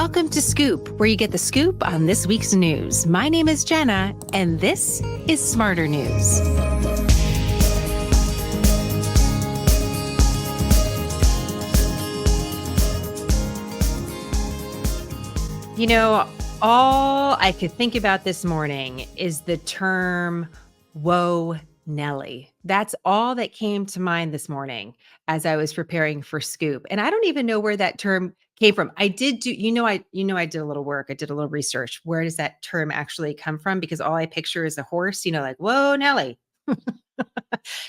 Welcome to Scoop, where you get the scoop on this week's news. My name is Jenna, and this is SmartHER News. You know, all I could think about this morning is the term, whoa, Nelly. That's all that came to mind this morning as I was preparing for Scoop. And I don't even know where that term came from. I did do, I did a little work. I did a little research. Where does that term actually come from? Because all I picture is a horse, like, whoa, Nelly.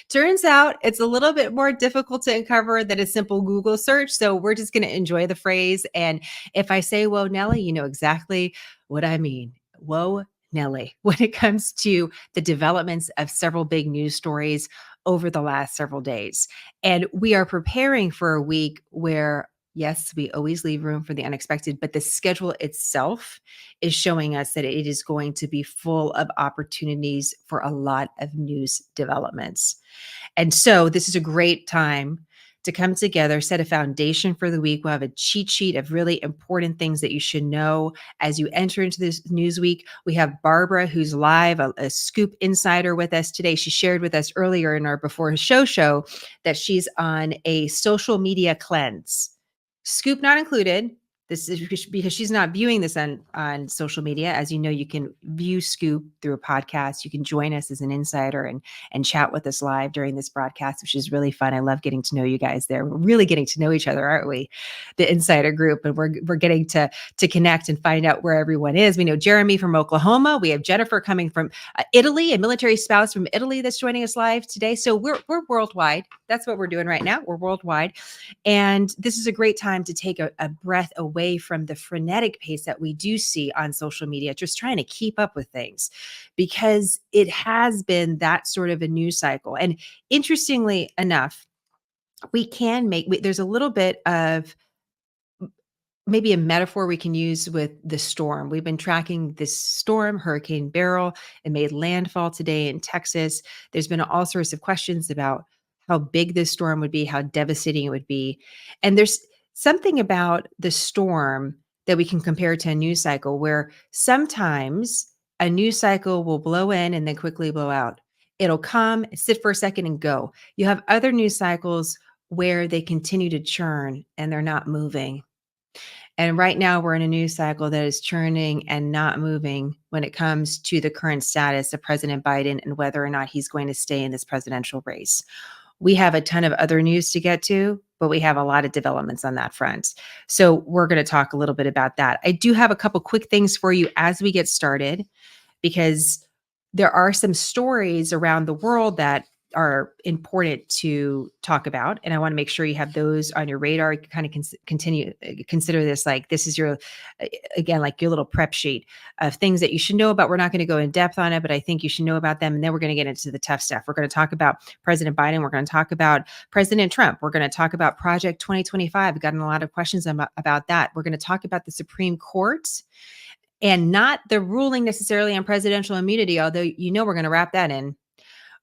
Turns out it's a little bit more difficult to uncover than a simple Google search. So we're just going to enjoy the phrase. And if I say, whoa, Nelly, you know exactly what I mean. Whoa, Nelly, when it comes to the developments of several big news stories over the last several days. And we are preparing for a week where, yes, we always leave room for the unexpected, but the schedule itself is showing us that it is going to be full of opportunities for a lot of news developments. And so this is a great time to come together, set a foundation for the week. We'll have a cheat sheet of really important things that you should know as you enter into this news week. We have Barbara, who's live, a Scoop insider with us today. She shared with us earlier in our Before show that she's on a social media cleanse. Scoop not included. This is because she's not viewing this on social media. As you know, you can view Scoop through a podcast. You can join us as an insider and chat with us live during this broadcast, which is really fun. I love getting to know you guys there. We're really getting to know each other, aren't we? The insider group, and we're getting to connect and find out where everyone is. We know Jeremy from Oklahoma. We have Jennifer coming from Italy, a military spouse from Italy that's joining us live today. So we're worldwide. That's what we're doing right now. We're worldwide. And this is a great time to take a breath away from the frenetic pace that we do see on social media, just trying to keep up with things, because it has been that sort of a news cycle. And interestingly enough, there's a little bit of maybe a metaphor we can use with the storm. We've been tracking this storm, Hurricane Beryl. It made landfall today in Texas. There's been all sorts of questions about how big this storm would be, how devastating it would be. And there's something about the storm that we can compare to a news cycle, where sometimes a news cycle will blow in and then quickly blow out. It'll come, sit for a second, and go. You have other news cycles where they continue to churn and they're not moving. And right now we're in a news cycle that is churning and not moving when it comes to the current status of President Biden and whether or not he's going to stay in this presidential race. We have a ton of other news to get to, but we have a lot of developments on that front. So we're going to talk a little bit about that. I do have a couple quick things for you as we get started, because there are some stories around the world that are important to talk about. And I want to make sure you have those on your radar. You can kind of consider this like this is your, again, like your little prep sheet of things that you should know about. We're not going to go in depth on it, but I think you should know about them. And then we're going to get into the tough stuff. We're going to talk about President Biden. We're going to talk about President Trump. We're going to talk about Project 2025. We've gotten a lot of questions about that. We're going to talk about the Supreme Court, and not the ruling necessarily on presidential immunity, although we're going to wrap that in.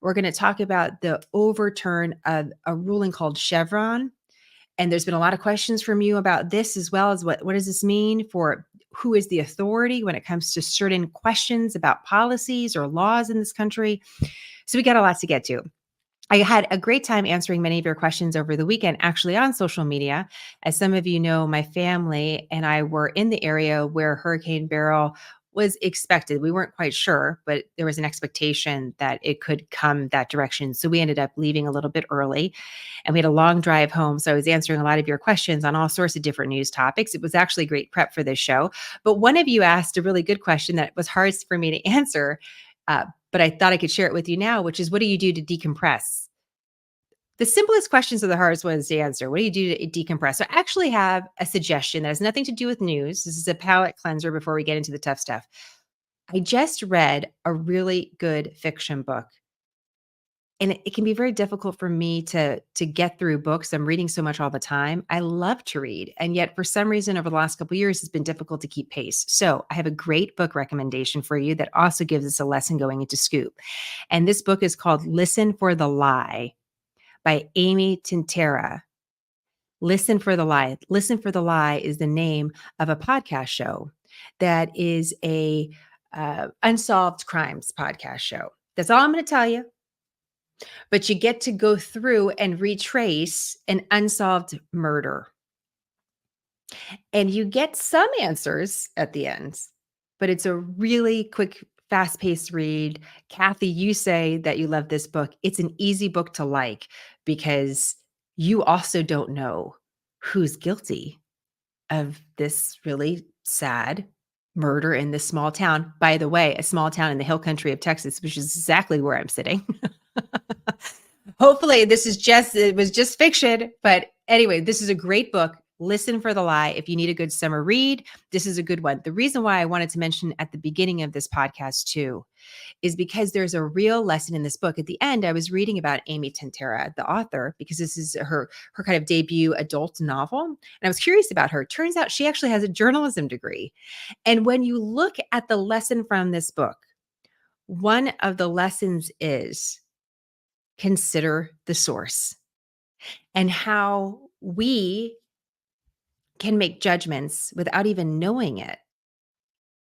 We're going to talk about the overturn of a ruling called Chevron. And there's been a lot of questions from you about this, as well as what does this mean for who is the authority when it comes to certain questions about policies or laws in this country. So we got a lot to get to. I had a great time answering many of your questions over the weekend, actually on social media. As some of you know, my family and I were in the area where Hurricane Beryl was expected. We weren't quite sure, but there was an expectation that it could come that direction. So we ended up leaving a little bit early, and we had a long drive home. So I was answering a lot of your questions on all sorts of different news topics. It was actually great prep for this show. But one of you asked a really good question that was hard for me to answer, but I thought I could share it with you now, which is, what do you do to decompress? The simplest questions are the hardest ones to answer. What do you do to decompress? So I actually have a suggestion that has nothing to do with news. This is a palate cleanser before we get into the tough stuff. I just read a really good fiction book. And it can be very difficult for me to get through books. I'm reading so much all the time. I love to read. And yet for some reason over the last couple of years, it's been difficult to keep pace. So I have a great book recommendation for you that also gives us a lesson going into Scoop. And this book is called Listen for the Lie by Amy Tintera. Listen for the Lie. Listen for the Lie is the name of a podcast show that is a unsolved crimes podcast show. That's all I'm going to tell you. But you get to go through and retrace an unsolved murder. And you get some answers at the end, but it's a really quick, fast paced read. Kathy, you say that you love this book. It's an easy book to like because you also don't know who's guilty of this really sad murder in this small town. By the way, a small town in the hill country of Texas, which is exactly where I'm sitting. Hopefully it was just fiction, but anyway, this is a great book. Listen for the Lie. If you need a good summer read, this is a good one. The reason why I wanted to mention at the beginning of this podcast too is because there's a real lesson in this book. At the end, I was reading about Amy Tintera, the author, because this is her kind of debut adult novel. And I was curious about her. Turns out she actually has a journalism degree. And when you look at the lesson from this book, one of the lessons is consider the source and how we can make judgments without even knowing it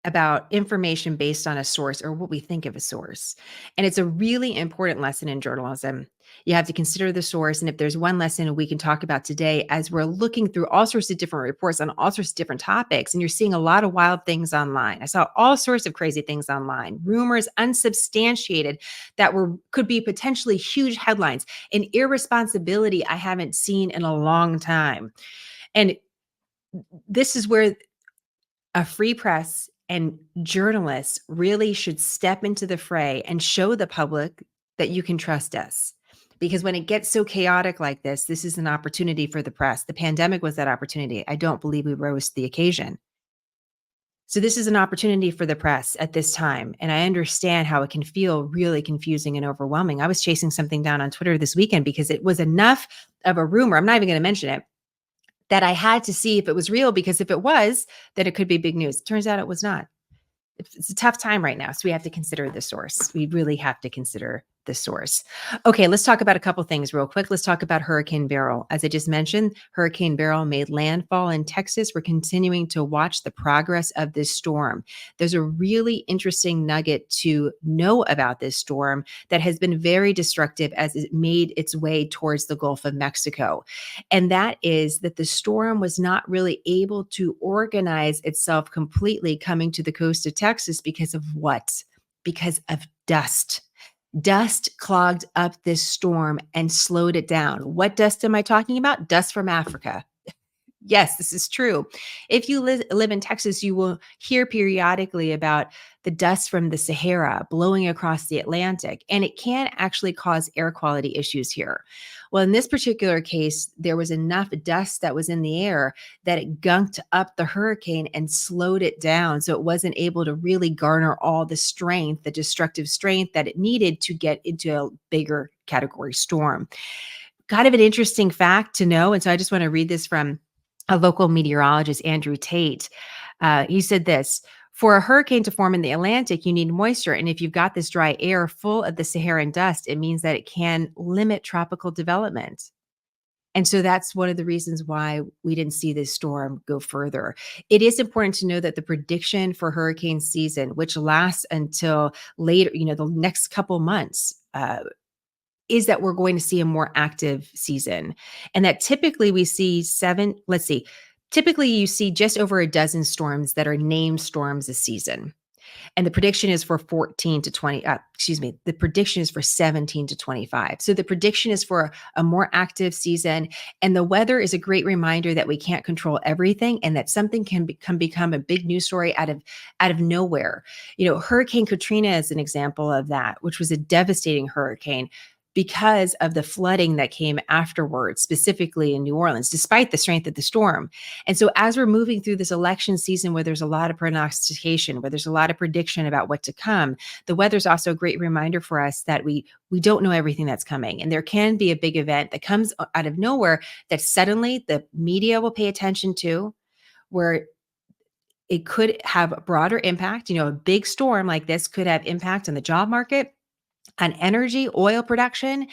about information based on a source or what we think of a source. And it's a really important lesson in journalism. You have to consider the source. And if there's one lesson we can talk about today, as we're looking through all sorts of different reports on all sorts of different topics, and you're seeing a lot of wild things online. I saw all sorts of crazy things online, rumors unsubstantiated that could be potentially huge headlines, and irresponsibility I haven't seen in a long time. And this is where a free press and journalists really should step into the fray and show the public that you can trust us. Because when it gets so chaotic like this is an opportunity for the press. The pandemic was that opportunity. I don't believe we rose to the occasion. So this is an opportunity for the press at this time. And I understand how it can feel really confusing and overwhelming. I was chasing something down on Twitter this weekend because it was enough of a rumor. I'm not even going to mention it, that I had to see if it was real, because if it was, then it could be big news. Turns out it was not. It's a tough time right now. So we have to consider the source. We really have to consider the source. Okay, let's talk about a couple things real quick. Let's talk about Hurricane Beryl. As I just mentioned, Hurricane Beryl made landfall in Texas. We're continuing to watch the progress of this storm. There's a really interesting nugget to know about this storm that has been very destructive as it made its way towards the Gulf of Mexico. And that is that the storm was not really able to organize itself completely coming to the coast of Texas because of what? Because of dust. Dust clogged up this storm and slowed it down. What dust am I talking about? Dust from Africa. Yes, this is true. If you live in Texas, you will hear periodically about the dust from the Sahara blowing across the Atlantic, and it can actually cause air quality issues here. Well, in this particular case, there was enough dust that was in the air that it gunked up the hurricane and slowed it down. So it wasn't able to really garner all the strength, the destructive strength that it needed to get into a bigger category storm. Kind of an interesting fact to know. And so I just want to read this from a local meteorologist, Andrew Tate. He said this: for a hurricane to form in the Atlantic, you need moisture. And if you've got this dry air full of the Saharan dust, it means that it can limit tropical development. And so that's one of the reasons why we didn't see this storm go further. It is important to know that the prediction for hurricane season, which lasts until later, the next couple months, is that we're going to see a more active season. And that typically we see typically you see just over a dozen storms that are named storms a season. And the prediction is for 14 to 20, the prediction is for 17 to 25. So the prediction is for a more active season. And the weather is a great reminder that we can't control everything and that something can become a big news story out of nowhere. Hurricane Katrina is an example of that, which was a devastating hurricane because of the flooding that came afterwards, specifically in New Orleans, despite the strength of the storm. And so as we're moving through this election season where there's a lot of prognostication, where there's a lot of prediction about what to come, the weather's also a great reminder for us that we don't know everything that's coming. And there can be a big event that comes out of nowhere that suddenly the media will pay attention to, where it could have a broader impact. A big storm like this could have impact on the job market, on energy, oil production,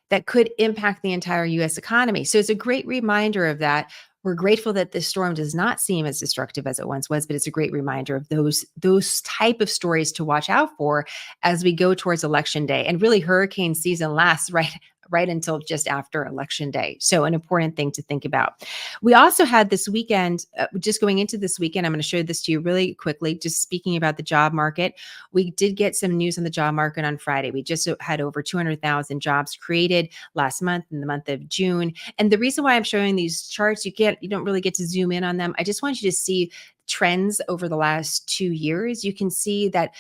that could impact the entire US economy. So it's a great reminder of that. We're grateful that this storm does not seem as destructive as it once was, but it's a great reminder of those type of stories to watch out for as we go towards election day. And really hurricane season lasts right until just after election day. So an important thing to think about. We also had this weekend, just going into this weekend, I'm going to show this to you really quickly, just speaking about the job market. We did get some news on the job market on Friday. We just had over 200,000 jobs created last month in the month of June. And the reason why I'm showing these charts, you don't really get to zoom in on them. I just want you to see trends over the last 2 years. You can see that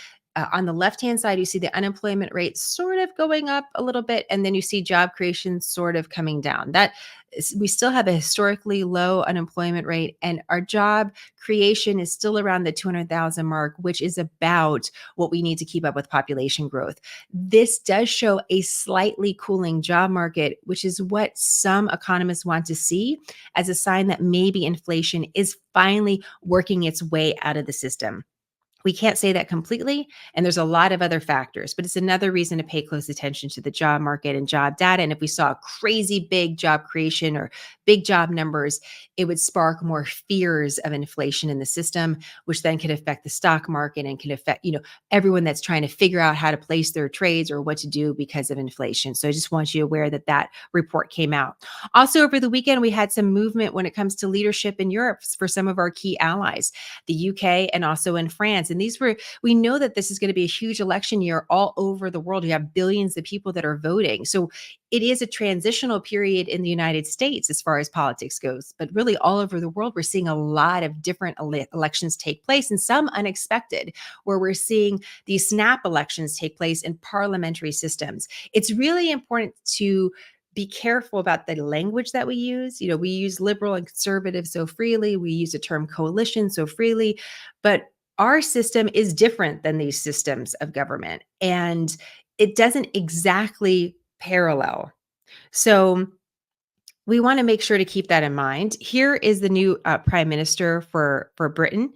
on the left-hand side, you see the unemployment rate sort of going up a little bit, and then you see job creation sort of coming down. We still have a historically low unemployment rate, and our job creation is still around the 200,000 mark, which is about what we need to keep up with population growth. This does show a slightly cooling job market, which is what some economists want to see as a sign that maybe inflation is finally working its way out of the system. We can't say that completely, and there's a lot of other factors, but it's another reason to pay close attention to the job market and job data. And if we saw crazy big job creation or big job numbers, it would spark more fears of inflation in the system, which then could affect the stock market and can affect, everyone that's trying to figure out how to place their trades or what to do because of inflation. So I just want you aware that that report came out. Also, over the weekend, we had some movement when it comes to leadership in Europe for some of our key allies, the UK and also in France. And we know that this is going to be a huge election year all over the world. You have billions of people that are voting. So it is a transitional period in the United States as far as politics goes, but really all over the world, we're seeing a lot of different elections take place, and some unexpected, where we're seeing these snap elections take place in parliamentary systems. It's really important to be careful about the language that we use. We use liberal and conservative so freely. We use the term coalition so freely, but our system is different than these systems of government, and it doesn't exactly parallel. So we want to make sure to keep that in mind. Here is the new prime minister for Britain,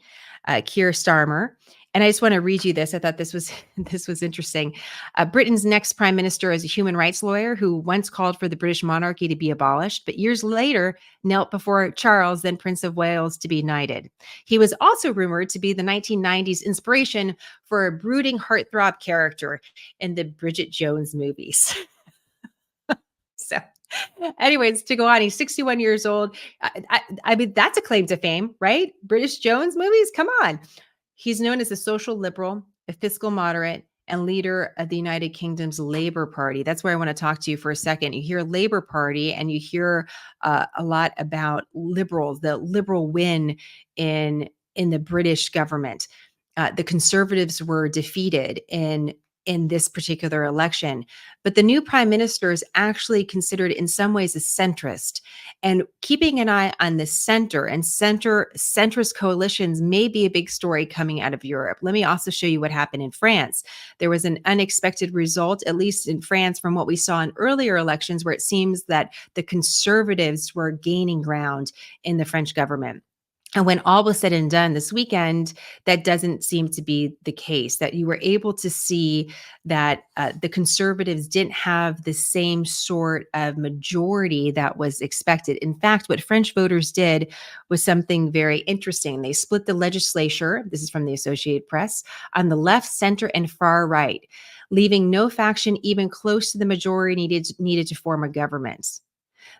Keir Starmer. And I just want to read you this. I thought this was this was interesting. Britain's next prime minister is a human rights lawyer who once called for the British monarchy to be abolished, but years later knelt before Charles, then Prince of Wales, to be knighted. He was also rumored to be the 1990s inspiration for a brooding heartthrob character in the Bridget Jones movies. So, anyways, to go on, he's 61 years old. I mean, that's a claim to fame, right? British Jones movies, come on. He's known as a social liberal, a fiscal moderate, and leader of the United Kingdom's Labour Party. That's where I want to talk to you for a second. You hear Labour Party, and you hear a lot about liberals, the liberal win in the British government. The Conservatives were defeated in this particular election. But the new prime minister is actually considered in some ways a centrist. And keeping an eye on the center and centrist coalitions may be a big story coming out of Europe. Let me also show you what happened in France. There was an unexpected result, at least in France, from what we saw in earlier elections, where it seems that the conservatives were gaining ground in the French government. And when all was said and done this weekend, that doesn't seem to be the case, that you were able to see that the conservatives didn't have the same sort of majority that was expected. In fact, what French voters did was something very interesting. They split the legislature, this is from the Associated Press, on the left, center, and far right, leaving no faction even close to the majority needed to form a government.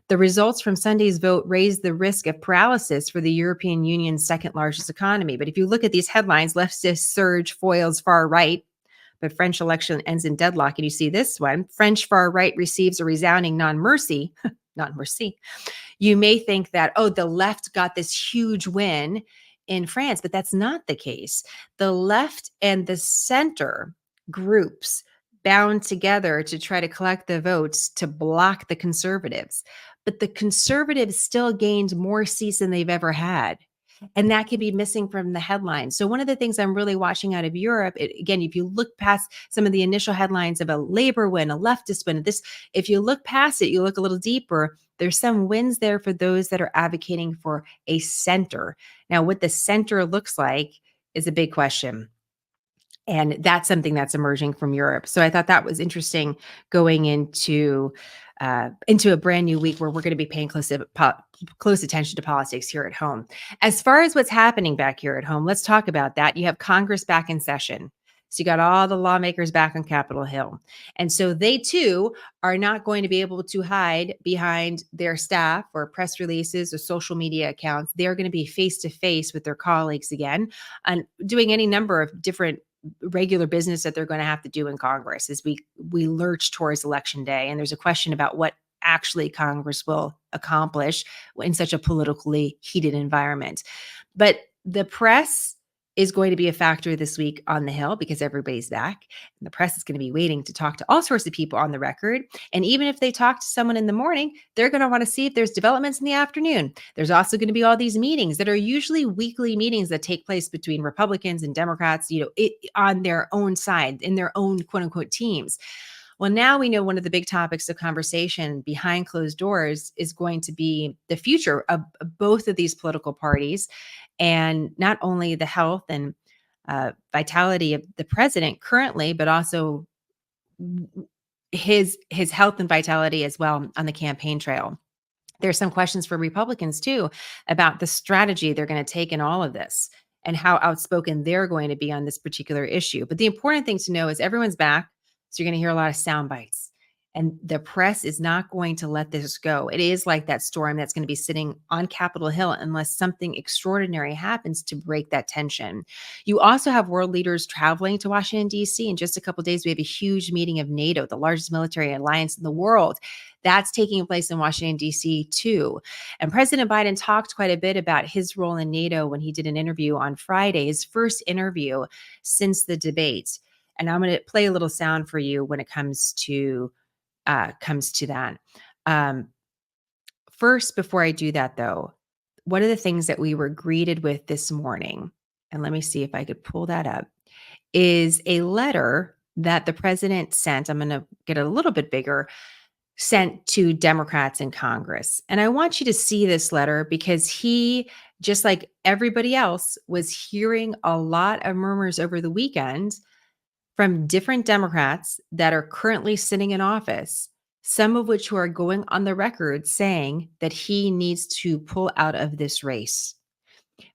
The results from Sunday's vote raised the risk of paralysis for the European Union's second largest economy. But if you look at these headlines, leftist surge foils far right, but French election ends in deadlock. And you see this one, French far right receives a resounding non-mercy. Non-mercy. You may think that, oh, the left got this huge win in France, but that's not the case. The left and the center groups bound together to try to collect the votes to block the conservatives. But the conservatives still gained more seats than they've ever had. And that could be missing from the headlines. So one of the things I'm really watching out of Europe, again, if you look past some of the initial headlines of a labor win, a leftist win, if you look past it, you look a little deeper, there's some wins there for those that are advocating for a center. Now, what the center looks like is a big question. And that's something that's emerging from Europe. So I thought that was interesting going into into a brand new week where we're going to be paying close attention to politics here at home. As far as what's happening back here at home, let's talk about that. You have Congress back in session. So you got all the lawmakers back on Capitol Hill. And so they too are not going to be able to hide behind their staff or press releases or social media accounts. They're going to be face to face with their colleagues again and doing any number of different regular business that they're going to have to do in Congress as we lurch towards election day. And there's a question about what actually Congress will accomplish in such a politically heated environment. But the press is going to be a factor this week on the Hill because everybody's back. And the press is going to be waiting to talk to all sorts of people on the record. And even if they talk to someone in the morning, they're going to want to see if there's developments in the afternoon. There's also going to be all these meetings that are usually weekly meetings that take place between Republicans and Democrats, on their own side, in their own quote unquote teams. Well, now we know one of the big topics of conversation behind closed doors is going to be the future of both of these political parties, and not only the health and vitality of the president currently, but also his health and vitality as well on the campaign trail. There's some questions for Republicans too about the strategy they're going to take in all of this and how outspoken they're going to be on this particular issue. But the important thing to know is everyone's back. So you're going to hear a lot of sound bites. And the press is not going to let this go. It is like that storm that's going to be sitting on Capitol Hill unless something extraordinary happens to break that tension. You also have world leaders traveling to Washington, D.C. In just a couple of days, we have a huge meeting of NATO, the largest military alliance in the world. That's taking place in Washington, D.C. too. And President Biden talked quite a bit about his role in NATO when he did an interview on Friday, his first interview since the debate. And I'm going to play a little sound for you when it comes to that. First, before I do that, though, one of the things that we were greeted with this morning, and let me see if I could pull that up, is a letter that the president sent. I'm going to get a little bit bigger, sent to Democrats in Congress. And I want you to see this letter because he, just like everybody else, was hearing a lot of murmurs over the weekend from different Democrats that are currently sitting in office, some of which who are going on the record saying that he needs to pull out of this race.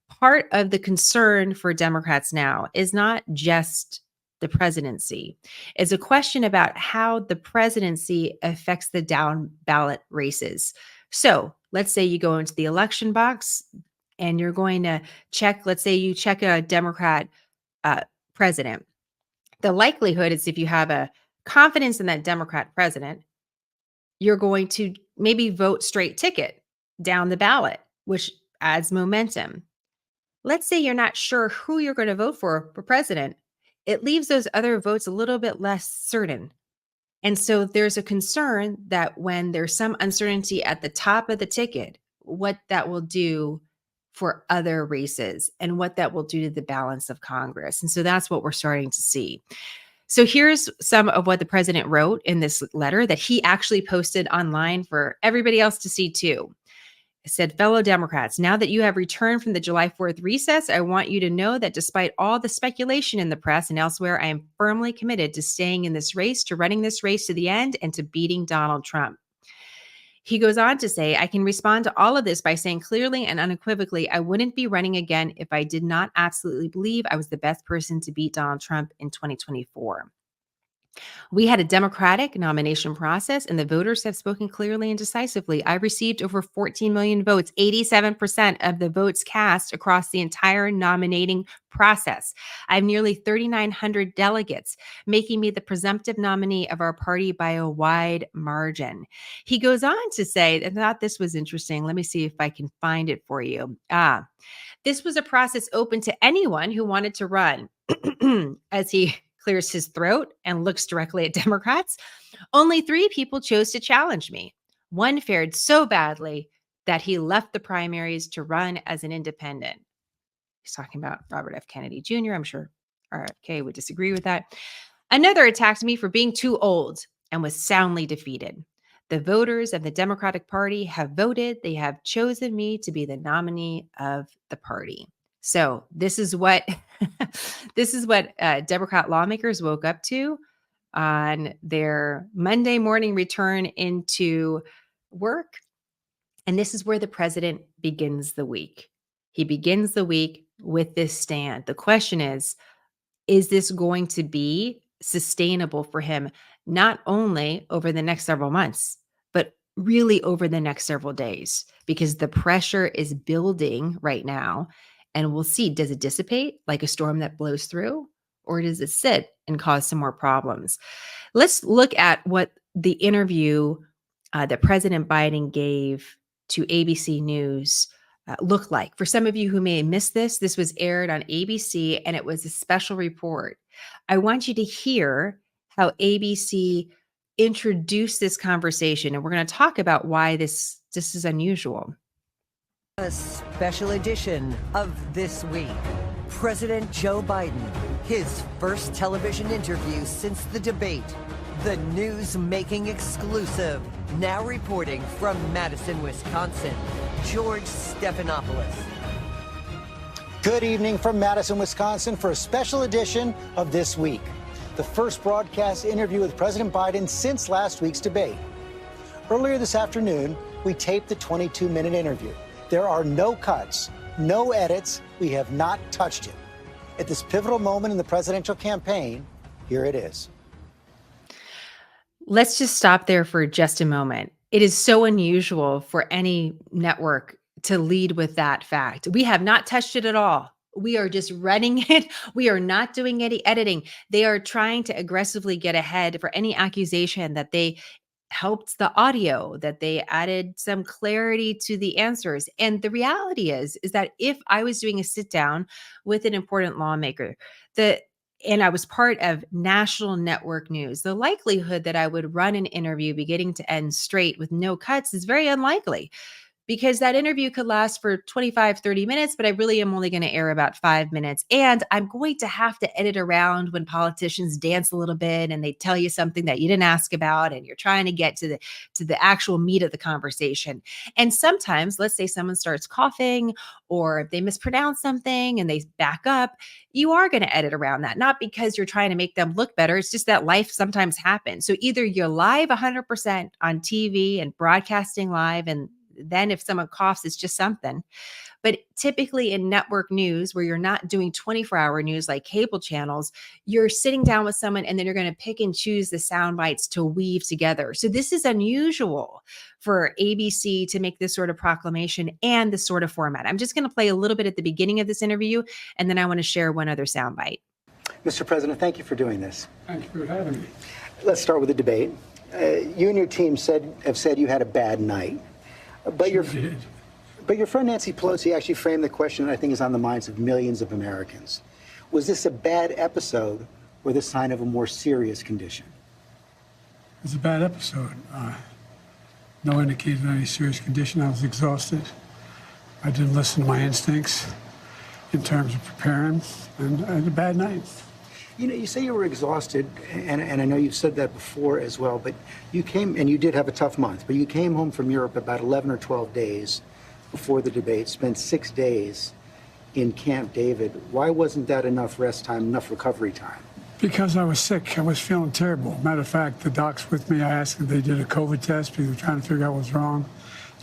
Part of the concern for Democrats now is not just the presidency. It's a question about how the presidency affects the down ballot races. So let's say you go into the election box and you're going to check, let's say you check a Democrat president. The likelihood is if you have a confidence in that Democrat president, you're going to maybe vote straight ticket down the ballot, which adds momentum. Let's say you're not sure who you're going to vote for president. It leaves those other votes a little bit less certain. And so there's a concern that when there's some uncertainty at the top of the ticket, what that will do for other races and what that will do to the balance of Congress. And so that's what we're starting to see. So here's some of what the president wrote in this letter that he actually posted online for everybody else to see too. It said, fellow Democrats, now that you have returned from the July 4th recess, I want you to know that despite all the speculation in the press and elsewhere, I am firmly committed to staying in this race, to running this race to the end, and to beating Donald Trump. He goes on to say, I can respond to all of this by saying clearly and unequivocally, I wouldn't be running again if I did not absolutely believe I was the best person to beat Donald Trump in 2024. We had a democratic nomination process, and the voters have spoken clearly and decisively. I received over 14 million votes, 87% of the votes cast across the entire nominating process. I have nearly 3,900 delegates, making me the presumptive nominee of our party by a wide margin. He goes on to say, I thought this was interesting. Let me see if I can find it for you. This was a process open to anyone who wanted to run. As he clears his throat and looks directly at Democrats, only 3 people chose to challenge me. One fared so badly that he left the primaries to run as an independent. He's talking about Robert F. Kennedy Jr. I'm sure RFK would disagree with that. Another attacked me for being too old and was soundly defeated. The voters of the Democratic Party have voted. They have chosen me to be the nominee of the party. So this is what Democrat lawmakers woke up to on their Monday morning return into work. And this is where the president begins the week. He begins the week with this stand. The question is this going to be sustainable for him, not only over the next several months, but really over the next several days? Because the pressure is building right now. And we'll see, does it dissipate like a storm that blows through? Or does it sit and cause some more problems? Let's look at what the interview that President Biden gave to ABC News looked like. For some of you who may have missed this, this was aired on ABC and it was a special report. I want you to hear how ABC introduced this conversation, and we're going to talk about why this is unusual. A special edition of This Week. President Joe Biden, his first television interview since the debate. The news-making exclusive. Now reporting from Madison, Wisconsin, George Stephanopoulos. Good evening from Madison, Wisconsin for a special edition of This Week. The first broadcast interview with President Biden since last week's debate. Earlier this afternoon, we taped the 22-minute interview. There are no cuts, no edits. We have not touched it. At this pivotal moment in the presidential campaign, here it is. Let's just stop there for just a moment. It is so unusual for any network to lead with that fact. We have not touched it at all. We are just running it. We are not doing any editing. They are trying to aggressively get ahead for any accusation that they helped the audio, that they added some clarity to the answers. And the reality is that if I was doing a sit down with an important lawmaker, and I was part of national network news, the likelihood that I would run an interview beginning to end straight with no cuts is very unlikely, because that interview could last for 25, 30 minutes, but I really am only going to air about 5 minutes. And I'm going to have to edit around when politicians dance a little bit and they tell you something that you didn't ask about, and you're trying to get to the actual meat of the conversation. And sometimes, let's say someone starts coughing or if they mispronounce something and they back up, you are going to edit around that, not because you're trying to make them look better. It's just that life sometimes happens. So either you're live 100% on TV and broadcasting live, and then if someone coughs, it's just something. But typically in network news, where you're not doing 24-hour news like cable channels, you're sitting down with someone and then you're going to pick and choose the sound bites to weave together. So this is unusual for ABC to make this sort of proclamation and this sort of format. I'm just going to play a little bit at the beginning of this interview, and then I want to share one other sound bite. Mr. President, thank you for doing this. Thank you for having me. Let's start with the debate. You and your team have said you had a bad night. But your friend Nancy Pelosi actually framed the question that I think is on the minds of millions of Americans. Was this a bad episode or the sign of a more serious condition? It was a bad episode. No indication of any serious condition. I was exhausted. I didn't listen to my instincts in terms of preparing, and I had a bad night. You know, you say you were exhausted, and I know you've said that before as well, but you came, and you did have a tough month, but you came home from Europe about 11 or 12 days before the debate, spent 6 days in Camp David. Why wasn't that enough rest time, enough recovery time? Because I was sick. I was feeling terrible. Matter of fact, the docs with me, I asked if they did a COVID test because they were trying to figure out what was wrong.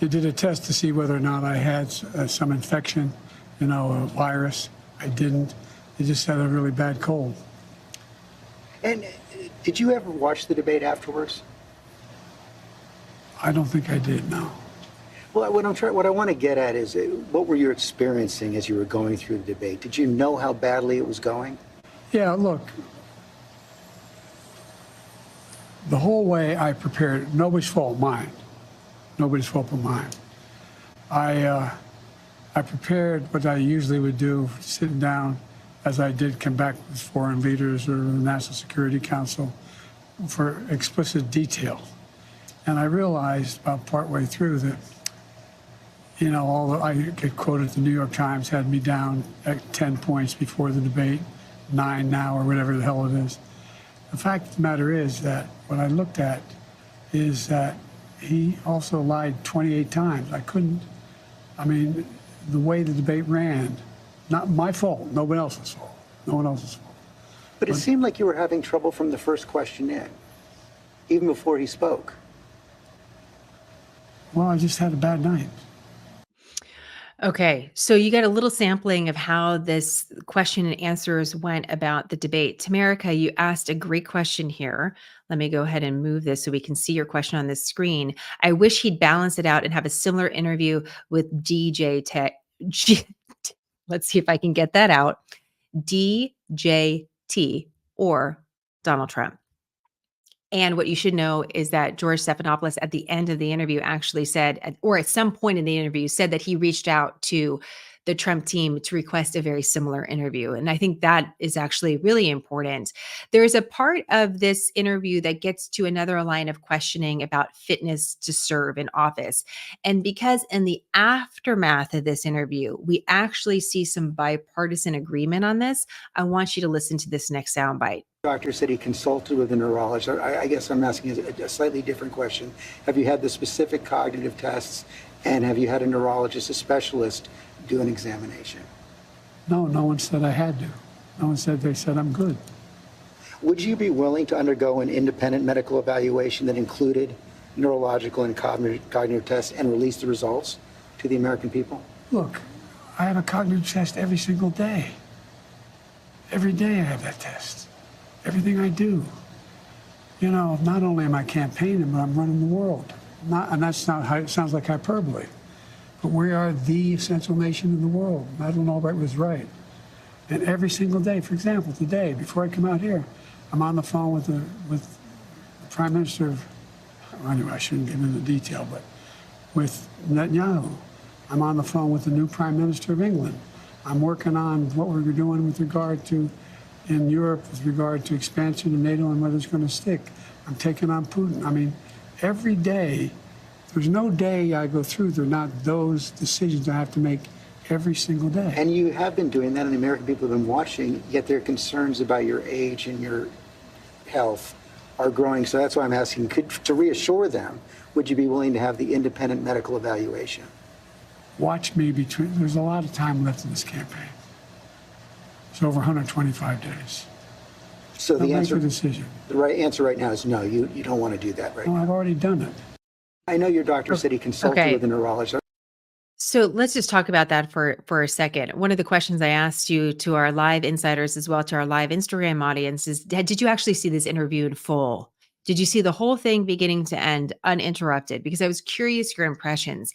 They did a test to see whether or not I had some infection, a virus. I didn't. They just had a really bad cold. And did you ever watch the debate afterwards? I don't think I did, no. Well, what I want to get at is what were you experiencing as you were going through the debate? Did you know how badly it was going? Yeah, look, the whole way I prepared, nobody's fault, mine. Nobody's fault but mine. I prepared what I usually would do, sitting down, as I did come back with foreign leaders or the National Security Council, for explicit detail. And I realized about partway through that, I get quoted, the New York Times had me down at 10 points before the debate, 9 now, or whatever the hell it is. The fact of the matter is that what I looked at is that he also lied 28 times. The way the debate ran, not my fault, nobody else's fault, no one else's fault. But it seemed like you were having trouble from the first question in, even before he spoke. Well, I just had a bad night. Okay, so you get a little sampling of how this question and answers went about the debate. Tamarica, you asked a great question here. Let me go ahead and move this so we can see your question on this screen. I wish he'd balance it out and have a similar interview with DJ Tech. Let's see if I can get that out. DJT or Donald Trump. And what you should know is that George Stephanopoulos at the end of the interview actually said, or at some point in the interview, said that he reached out to the Trump team to request a very similar interview. And I think that is actually really important. There's a part of this interview that gets to another line of questioning about fitness to serve in office. And because in the aftermath of this interview, we actually see some bipartisan agreement on this, I want you to listen to this next soundbite. Doctor said he consulted with a neurologist. I guess I'm asking a slightly different question. Have you had the specific cognitive tests, and have you had a neurologist, a specialist, do an examination? No, no one said I had to. No one said, they said I'm good. Would you be willing to undergo an independent medical evaluation that included neurological and cognitive tests and release the results to the American people? Look, I have a cognitive test every single day. Every day I have that test. Everything I do. You know, not only am I campaigning, but I'm running the world. And that's not how it sounds like hyperbole. But we are the essential nation in the world. Madeleine Albright was right. And every single day, for example, today, before I come out here, I'm on the phone with the Prime Minister of, well, anyway, I shouldn't get into detail, but with Netanyahu. I'm on the phone with the new Prime Minister of England. I'm working on what we're doing with regard to in Europe with regard to expansion of NATO and whether it's going to stick. I'm taking on Putin. I mean, every day, there's no day I go through, they're not those decisions I have to make every single day. And you have been doing that, and the American people have been watching, yet their concerns about your age and your health are growing. So that's why I'm asking, to reassure them, would you be willing to have the independent medical evaluation? Watch me there's a lot of time left in this campaign. It's over 125 days. So the answer, make a decision. The right answer right now is no, you don't want to do that right now. No, I've already done it. I know your doctor said he consulted with a neurologist. So let's just talk about that for a second. One of the questions I asked you to our live insiders as well to our live Instagram audience is, did you actually see this interview in full? Did you see the whole thing beginning to end uninterrupted? Because I was curious your impressions.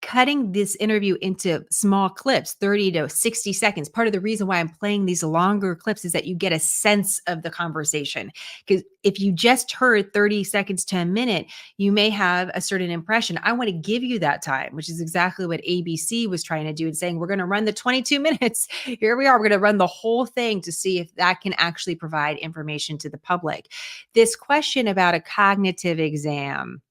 Cutting this interview into small clips, 30 to 60 seconds. Part of the reason why I'm playing these longer clips is that you get a sense of the conversation. Because if you just heard 30 seconds to a minute, you may have a certain impression. I want to give you that time, which is exactly what ABC was trying to do and saying, we're going to run the 22 minutes. Here we are. We're going to run the whole thing to see if that can actually provide information to the public. This question about a cognitive exam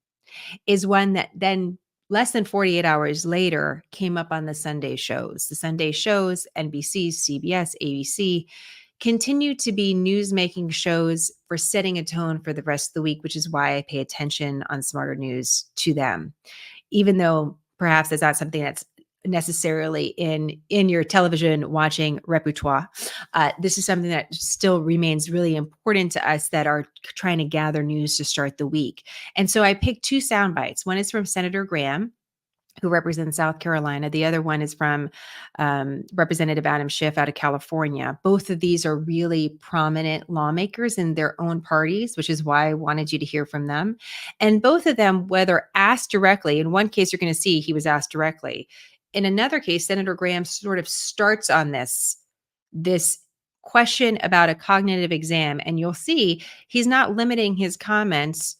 is one that then less than 48 hours later came up on the Sunday shows. The Sunday shows, NBC, CBS, ABC, continue to be news-making shows for setting a tone for the rest of the week, which is why I pay attention on SmartHER News to them. Even though perhaps that's not something that's necessarily in your television watching repertoire. This is something that still remains really important to us that are trying to gather news to start the week. And so I picked two sound bites. One is from Senator Graham, who represents South Carolina. The other one is from Representative Adam Schiff out of California. Both of these are really prominent lawmakers in their own parties, which is why I wanted you to hear from them. And both of them, whether asked directly, in one case, you're going to see he was asked directly. In another case, Senator Graham sort of starts on this question about a cognitive exam, and you'll see he's not limiting his comments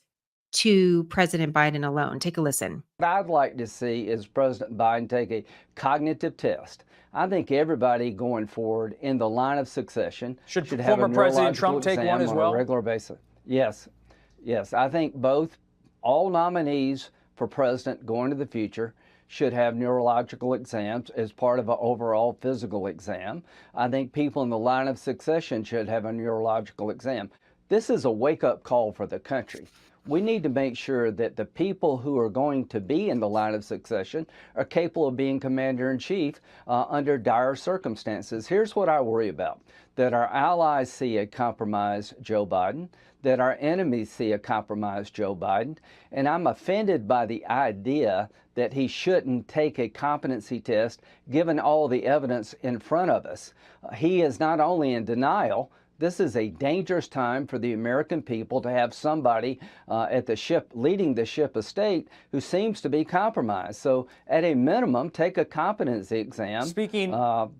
to President Biden alone. Take a listen. What I'd like to see is President Biden take a cognitive test. I think everybody going forward in the line of succession should have former a President neurological Trump take exam one as well? on a regular basis. Yes. I think all nominees for president going to the future should have neurological exams as part of an overall physical exam. I think people in the line of succession should have a neurological exam. This is a wake-up call for the country. We need to make sure that the people who are going to be in the line of succession are capable of being commander-in-chief under dire circumstances. Here's what I worry about: that our allies see a compromised Joe Biden, that our enemies see a compromised Joe Biden, and I'm offended by the idea that he shouldn't take a competency test given all the evidence in front of us. He is not only in denial, this is a dangerous time for the American people to have somebody at the ship, leading the ship of state, who seems to be compromised. So at a minimum, take a competency exam,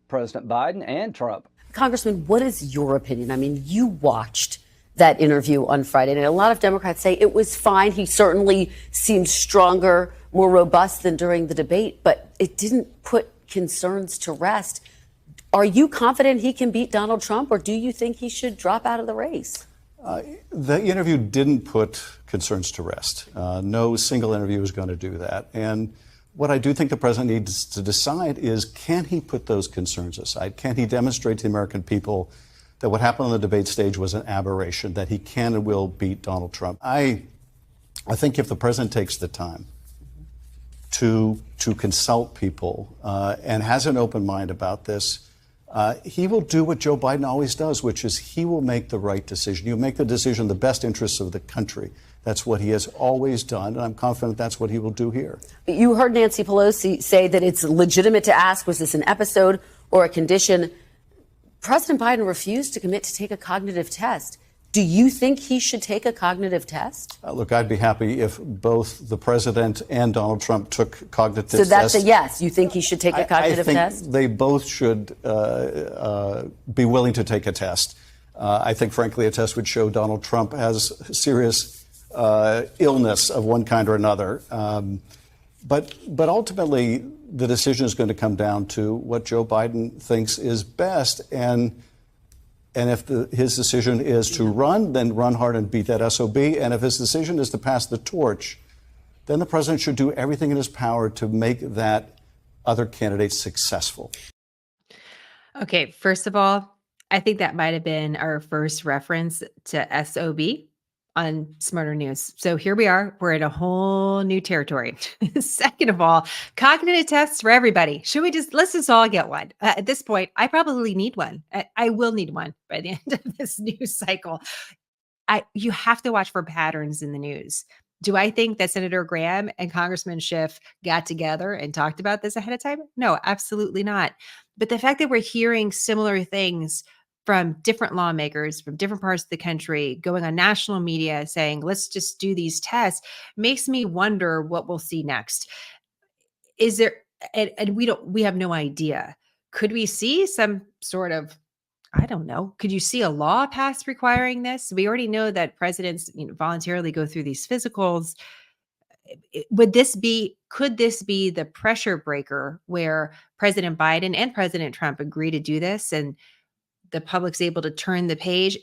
President Biden and Trump. Congressman, what is your opinion? I mean, you watched that interview on Friday, and a lot of Democrats say it was fine. He certainly seemed stronger, more robust than during the debate, but it didn't put concerns to rest. Are you confident he can beat Donald Trump, or do you think he should drop out of the race? The interview didn't put concerns to rest. No single interview is going to do that. And what I do think the president needs to decide is, can he put those concerns aside? Can he demonstrate to the American people that what happened on the debate stage was an aberration, that he can and will beat Donald Trump? I think if the president takes the time to consult people and has an open mind about this, he will do what Joe Biden always does, which is he will make the right decision. He'll make the decision in the best interests of the country. That's what he has always done, and I'm confident that's what he will do here. You heard Nancy Pelosi say that it's legitimate to ask, was this an episode or a condition? President Biden refused to commit to take a cognitive test. Do you think he should take a cognitive test? Look, I'd be happy if both the president and Donald Trump took cognitive tests. So that's a yes. You think he should take a cognitive test? I think they both should be willing to take a test. I think, frankly, a test would show Donald Trump has serious illness of one kind or another. But ultimately, the decision is going to come down to what Joe Biden thinks is best. And if his decision is to run, then run hard and beat that SOB. And if his decision is to pass the torch, then the president should do everything in his power to make that other candidate successful. Okay, first of all, I think that might have been our first reference to SOB on SmartHER News. So here we are. We're in a whole new territory. Second of all, cognitive tests for everybody. Let's just all get one. At this point, I probably need one. I will need one by the end of this news cycle. You have to watch for patterns in the news. Do I think that Senator Graham and Congressman Schiff got together and talked about this ahead of time? No, absolutely not. But the fact that we're hearing similar things from different lawmakers from different parts of the country going on national media saying, let's just do these tests, makes me wonder what we'll see next. Is there, and we have no idea. Could we see some sort of, I don't know, could you see a law passed requiring this? We already know that presidents voluntarily go through these physicals. Could this be the pressure breaker where President Biden and President Trump agree to do this and the public's able to turn the page?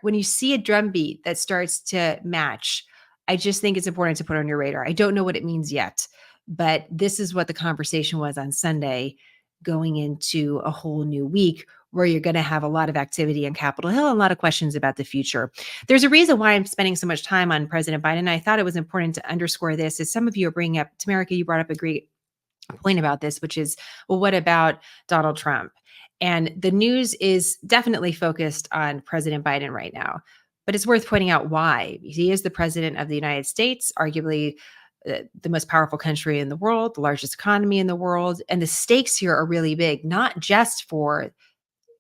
When you see a drumbeat that starts to match, I just think it's important to put on your radar. I don't know what it means yet, but this is what the conversation was on Sunday going into a whole new week where you're going to have a lot of activity on Capitol Hill and a lot of questions about the future. There's a reason why I'm spending so much time on President Biden. I thought it was important to underscore this, as some of you are bringing up. Tamarica, you brought up a great point about this, which is, well, what about Donald Trump? And the news is definitely focused on President Biden right now, but it's worth pointing out why. He is the president of the United States, arguably the most powerful country in the world, the largest economy in the world. And the stakes here are really big, not just for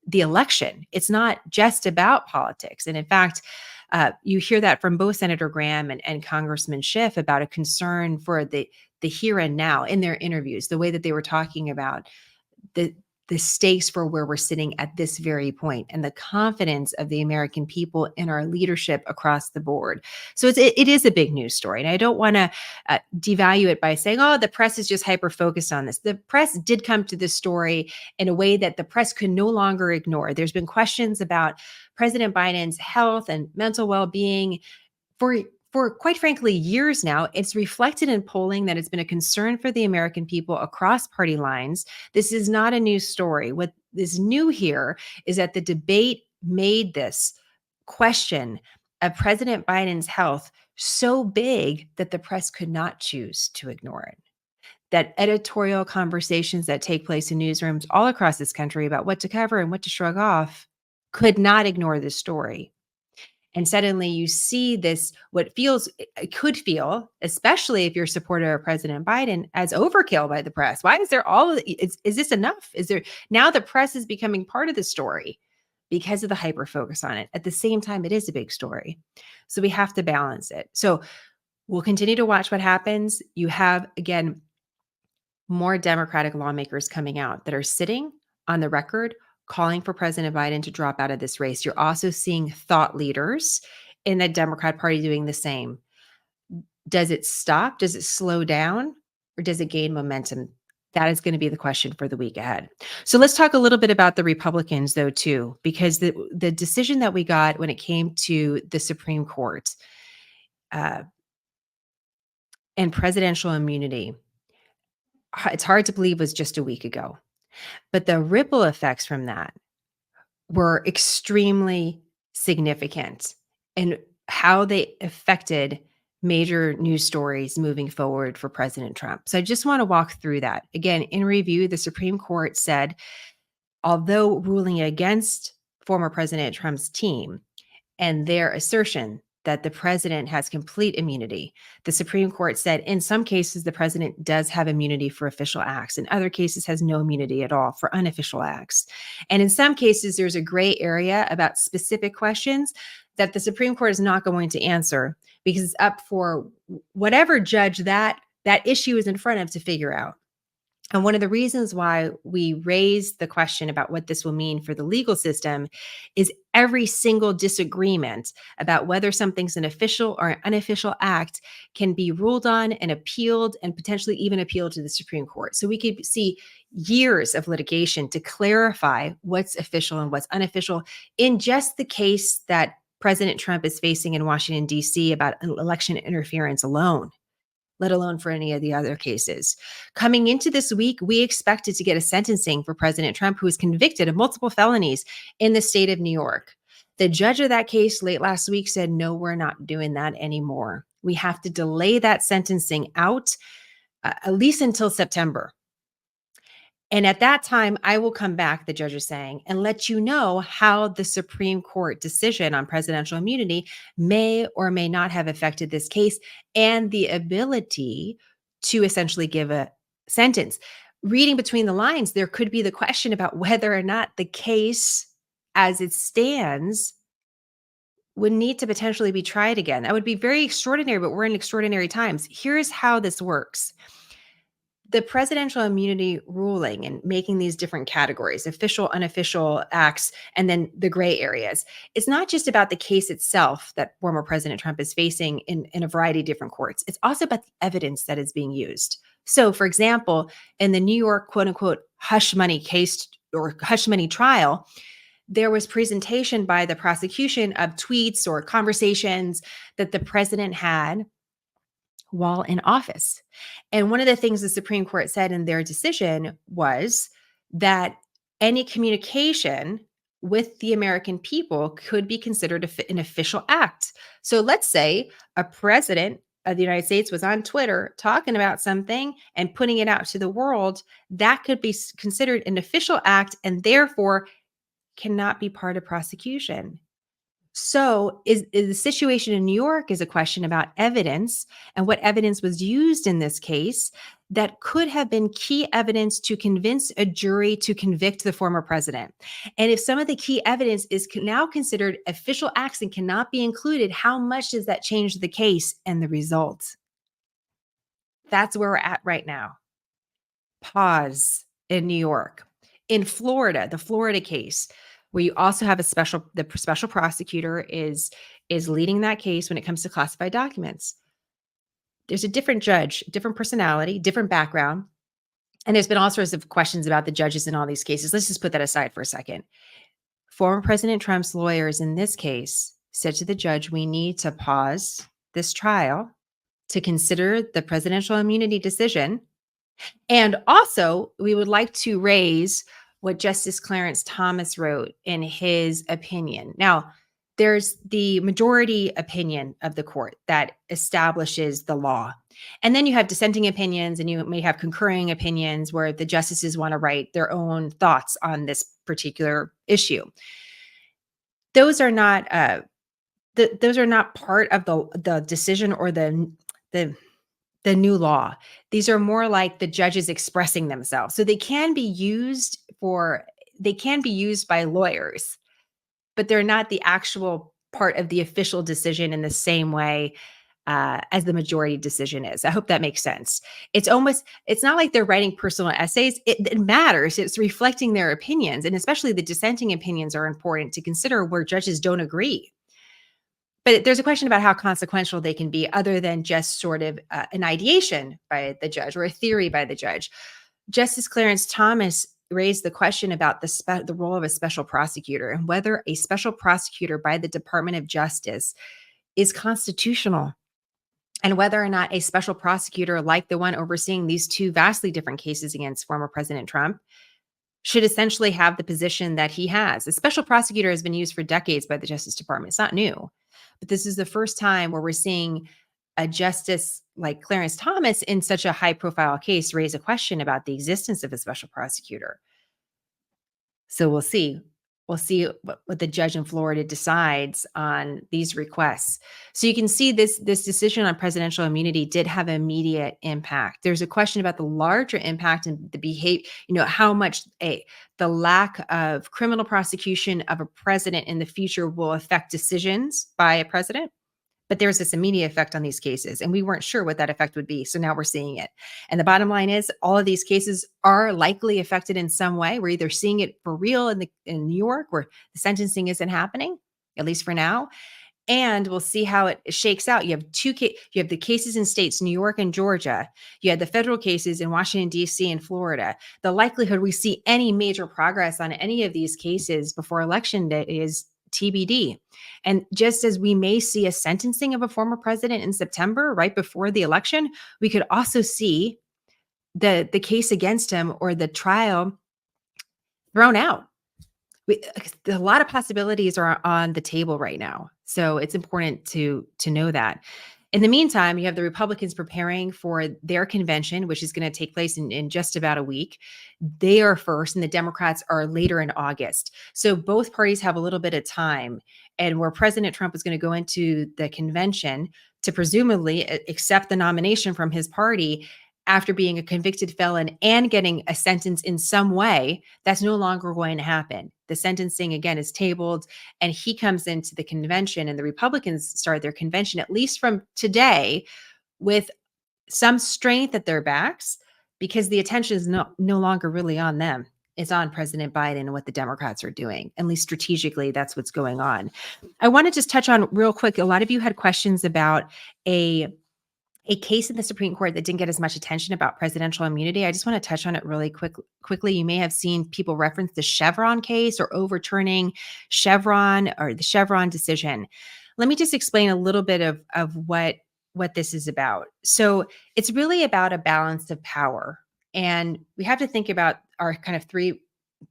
the election. It's not just about politics. And in fact, you hear that from both Senator Graham and Congressman Schiff about a concern for the here and now in their interviews, the way that they were talking about the stakes for where we're sitting at this very point and the confidence of the American people in our leadership across the board. So it is a big news story. And I don't want to devalue it by saying, oh, the press is just hyper-focused on this. The press did come to this story in a way that the press could no longer ignore. There's been questions about President Biden's health and mental well-being for quite frankly, years now. It's reflected in polling that it's been a concern for the American people across party lines. This is not a new story. What is new here is that the debate made this question of President Biden's health so big that the press could not choose to ignore it. That editorial conversations that take place in newsrooms all across this country about what to cover and what to shrug off could not ignore this story. And suddenly you see this, what feels, it could feel, especially if you're a supporter of President Biden, as overkill by the press. Why is there is this enough? Is there, now the press is becoming part of the story because of the hyper focus on it. At the same time, it is a big story. So we have to balance it. So we'll continue to watch what happens. You have, again, more Democratic lawmakers coming out that are sitting on the record calling for President Biden to drop out of this race. You're also seeing thought leaders in the Democrat Party doing the same. Does it stop? Does it slow down? Or does it gain momentum? That is going to be the question for the week ahead. So let's talk a little bit about the Republicans, though, too, because the decision that we got when it came to the Supreme Court and presidential immunity, it's hard to believe was just a week ago. But the ripple effects from that were extremely significant in how they affected major news stories moving forward for President Trump. So I just want to walk through that. Again, in review, the Supreme Court said, although ruling against former President Trump's team and their assertion that the president has complete immunity, the Supreme Court said in some cases the president does have immunity for official acts, in other cases has no immunity at all for unofficial acts. And in some cases there's a gray area about specific questions that the Supreme Court is not going to answer because it's up for whatever judge that issue is in front of to figure out. And one of the reasons why we raised the question about what this will mean for the legal system is every single disagreement about whether something's an official or an unofficial act can be ruled on and appealed and potentially even appealed to the Supreme Court. So we could see years of litigation to clarify what's official and what's unofficial in just the case that President Trump is facing in Washington, D.C. about election interference alone, let alone for any of the other cases. Coming into this week, we expected to get a sentencing for President Trump, who was convicted of multiple felonies in the state of New York. The judge of that case late last week said, no, we're not doing that anymore. We have to delay that sentencing out at least until September. And at that time, I will come back, the judge is saying, and let you know how the Supreme Court decision on presidential immunity may or may not have affected this case and the ability to essentially give a sentence. Reading between the lines, there could be the question about whether or not the case as it stands would need to potentially be tried again. That would be very extraordinary, but we're in extraordinary times. Here's how this works. The presidential immunity ruling and making these different categories, official, unofficial acts, and then the gray areas. It's not just about the case itself that former President Trump is facing in a variety of different courts. It's also about the evidence that is being used. So, for example, in the New York, quote unquote, hush money case or hush money trial, there was presentation by the prosecution of tweets or conversations that the president had while in office. And one of the things the Supreme Court said in their decision was that any communication with the American people could be considered an official act. So let's say a president of the United States was on Twitter talking about something and putting it out to the world, that could be considered an official act and therefore cannot be part of prosecution. So is the situation in New York is a question about evidence and what evidence was used in this case that could have been key evidence to convince a jury to convict the former president. And if some of the key evidence is now considered official acts and cannot be included, how much does that change the case and the results? That's where we're at right now. Pause in New York. In Florida, the Florida case, where you also have the special prosecutor is leading that case when it comes to classified documents. There's a different judge, different personality, different background. And there's been all sorts of questions about the judges in all these cases. Let's just put that aside for a second. Former President Trump's lawyers in this case said to the judge, we need to pause this trial to consider the presidential immunity decision. And also, we would like to raise what Justice Clarence Thomas wrote in his opinion. Now, there's the majority opinion of the court that establishes the law. And then you have dissenting opinions, and you may have concurring opinions where the justices want to write their own thoughts on this particular issue. Those are not those are not part of the decision or the new law. These are more like the judges expressing themselves. So they can be used by lawyers, but they're not the actual part of the official decision in the same way as the majority decision is. I hope that makes sense. It's not like they're writing personal essays. It matters. It's reflecting their opinions, and especially the dissenting opinions are important to consider where judges don't agree. But there's a question about how consequential they can be other than just sort of an ideation by the judge or a theory by the judge. Justice Clarence Thomas raised the question about the role of a special prosecutor and whether a special prosecutor by the Department of Justice is constitutional, and whether or not a special prosecutor like the one overseeing these two vastly different cases against former President Trump should essentially have the position that he has. A special prosecutor has been used for decades by the Justice Department. It's not new, but this is the first time where we're seeing a justice like Clarence Thomas in such a high-profile case raise a question about the existence of a special prosecutor. So we'll see. We'll see what the judge in Florida decides on these requests. So you can see this decision on presidential immunity did have immediate impact. There's a question about the larger impact and the behavior, how much the lack of criminal prosecution of a president in the future will affect decisions by a president. But there's this immediate effect on these cases, and we weren't sure what that effect would be. So now we're seeing it. And the bottom line is all of these cases are likely affected in some way. We're either seeing it for real in New York, where the sentencing isn't happening, at least for now. And we'll see how it shakes out. You have you have the cases in states, New York and Georgia. You had the federal cases in Washington, D.C. and Florida. The likelihood we see any major progress on any of these cases before Election Day is TBD. And just as we may see a sentencing of a former president in September, right before the election, we could also see the case against him or the trial thrown out. A lot of possibilities are on the table right now. So it's important to know that. In the meantime, you have the Republicans preparing for their convention, which is going to take place in just about a week. They are first, and the Democrats are later in August. So both parties have a little bit of time. And where President Trump is going to go into the convention to presumably accept the nomination from his party after being a convicted felon and getting a sentence in some way, that's no longer going to happen. The sentencing, again, is tabled, and he comes into the convention, and the Republicans start their convention, at least from today, with some strength at their backs, because the attention is no longer really on them. It's on President Biden and what the Democrats are doing. At least strategically, that's what's going on. I want to just touch on real quick. A lot of you had questions about a case in the Supreme Court that didn't get as much attention about presidential immunity. I just want to touch on it really quickly. You may have seen people reference the Chevron case or overturning Chevron or the Chevron decision. Let me just explain a little bit of what this is about. So it's really about a balance of power. And we have to think about our kind of three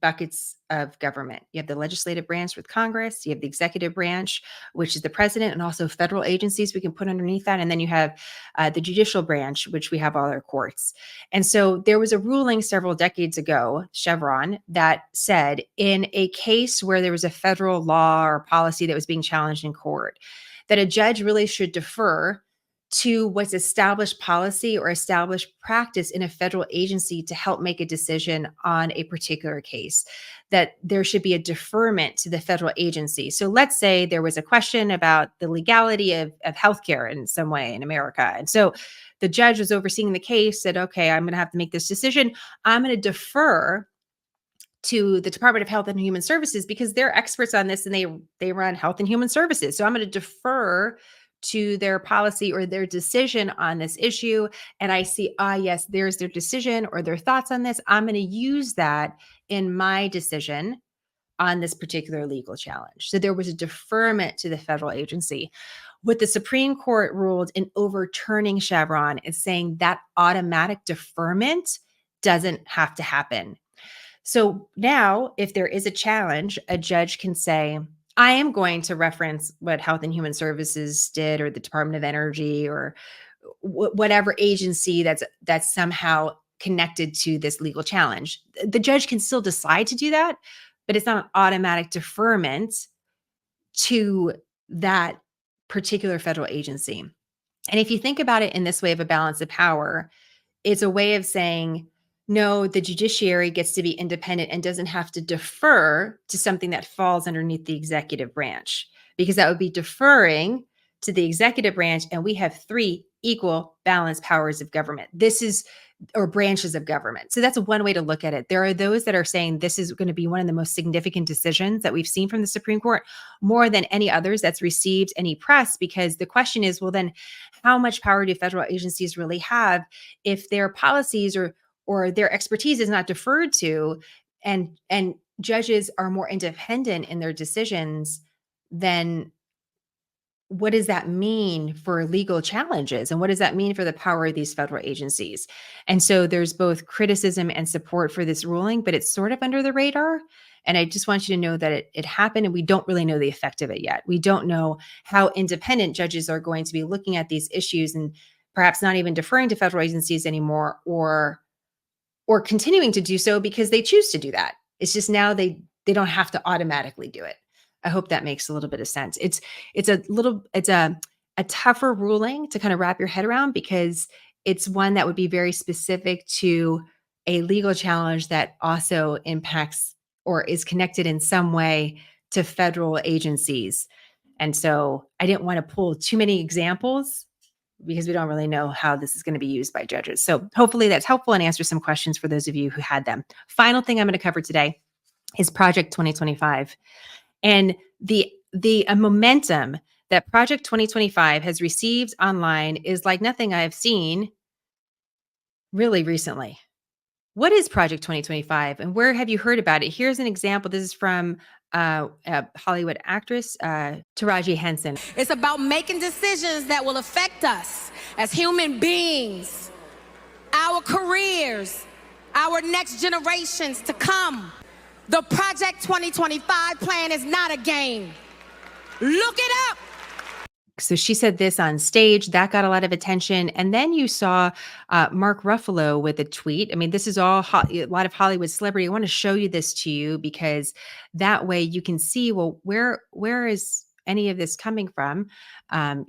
buckets of government. You have the legislative branch with Congress, you have the executive branch, which is the president, and also federal agencies we can put underneath that. And then you have the judicial branch, which we have all our courts. And so there was a ruling several decades ago, Chevron, that said in a case where there was a federal law or policy that was being challenged in court, that a judge really should defer to what's established policy or established practice in a federal agency to help make a decision on a particular case, that there should be a deferment to the federal agency. So let's say there was a question about the legality of healthcare in some way in America. And so the judge was overseeing the case, said, okay, I'm going to have to make this decision. I'm going to defer to the Department of Health and Human Services because they're experts on this and they run Health and Human Services. So I'm going to defer to their policy or their decision on this issue. And I see, yes, there's their decision or their thoughts on this. I'm going to use that in my decision on this particular legal challenge. So there was a deferment to the federal agency. What the Supreme Court ruled in overturning Chevron is saying that automatic deferment doesn't have to happen. So now, if there is a challenge, a judge can say, I am going to reference what Health and Human Services did, or the Department of Energy, or whatever agency that's somehow connected to this legal challenge. The judge can still decide to do that, but it's not an automatic deferment to that particular federal agency. And if you think about it in this way of a balance of power, it's a way of saying, no, the judiciary gets to be independent and doesn't have to defer to something that falls underneath the executive branch, because that would be deferring to the executive branch. And we have three equal balanced powers of government. Or branches of government. So that's one way to look at it. There are those that are saying this is going to be one of the most significant decisions that we've seen from the Supreme Court, more than any others that's received any press, because the question is, well, then how much power do federal agencies really have if their policies or their expertise is not deferred to, and judges are more independent in their decisions? Then what does that mean for legal challenges? And what does that mean for the power of these federal agencies? And so there's both criticism and support for this ruling, but it's sort of under the radar. And I just want you to know that it happened, and we don't really know the effect of it yet. We don't know how independent judges are going to be looking at these issues, and perhaps not even deferring to federal agencies anymore, or continuing to do so because they choose to do that. It's just now they don't have to automatically do it. I hope that makes a little bit of sense. It's a tougher ruling to kind of wrap your head around, because it's one that would be very specific to a legal challenge that also impacts or is connected in some way to federal agencies. And so I didn't want to pull too many examples, because we don't really know how this is going to be used by judges. So hopefully that's helpful and answers some questions for those of you who had them. Final thing I'm going to cover today is Project 2025. And the momentum that Project 2025 has received online is like nothing I have seen really recently. What is Project 2025, and where have you heard about it? Here's an example. This is from a Hollywood actress, Taraji Henson. It's about making decisions that will affect us as human beings, our careers, our next generations to come. The Project 2025 plan is not a game. Look it up. So she said this on stage. That got a lot of attention. And then you saw Mark Ruffalo with a tweet. I mean, this is all a lot of Hollywood celebrity. I want to show you this to you, because that way you can see, well, where is any of this coming from?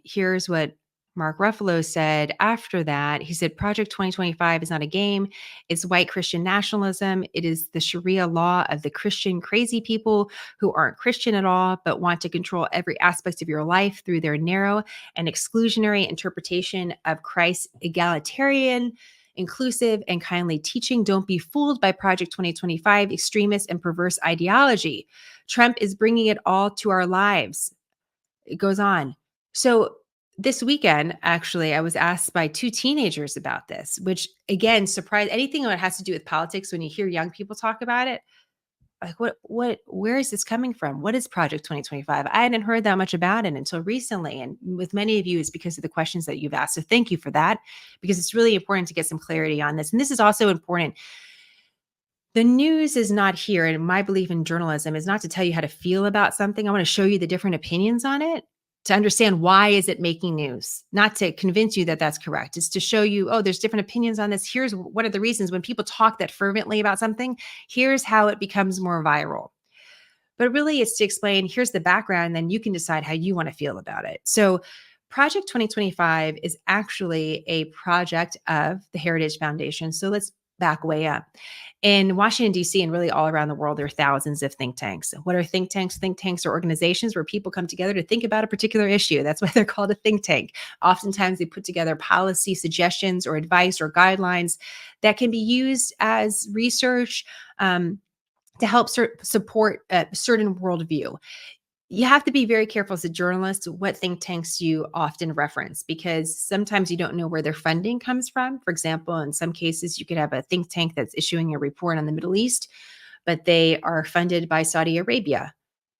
Here's what Mark Ruffalo said after that. He said, Project 2025 is not a game. It's white Christian nationalism. It is the Sharia law of the Christian crazy people who aren't Christian at all, but want to control every aspect of your life through their narrow and exclusionary interpretation of Christ's egalitarian, inclusive, and kindly teaching. Don't be fooled by Project 2025 extremist and perverse ideology. Trump is bringing it all to our lives. It goes on. So this weekend, actually, I was asked by two teenagers about this, which again, surprised. Anything that has to do with politics, when you hear young people talk about it, like where is this coming from? What is Project 2025? I hadn't heard that much about it until recently. And with many of you, it's because of the questions that you've asked. So thank you for that, because it's really important to get some clarity on this. And this is also important. The news is not here. And my belief in journalism is not to tell you how to feel about something. I want to show you the different opinions on it, to understand why is it making news, not to convince you that that's correct. It's to show you, oh, there's different opinions on this. Here's what are the reasons when people talk that fervently about something, here's how it becomes more viral. But really it's to explain, here's the background, and then you can decide how you want to feel about it. So Project 2025 is actually a project of the Heritage Foundation. So let's back way up. In Washington, D.C., and really all around the world, there are thousands of think tanks. What are think tanks? Think tanks are organizations where people come together to think about a particular issue. That's why they're called a think tank. Oftentimes, they put together policy suggestions or advice or guidelines that can be used as research to help support a certain worldview. You have to be very careful as a journalist what think tanks you often reference, because sometimes you don't know where their funding comes from. For example, in some cases, you could have a think tank that's issuing a report on the Middle East, but they are funded by Saudi Arabia.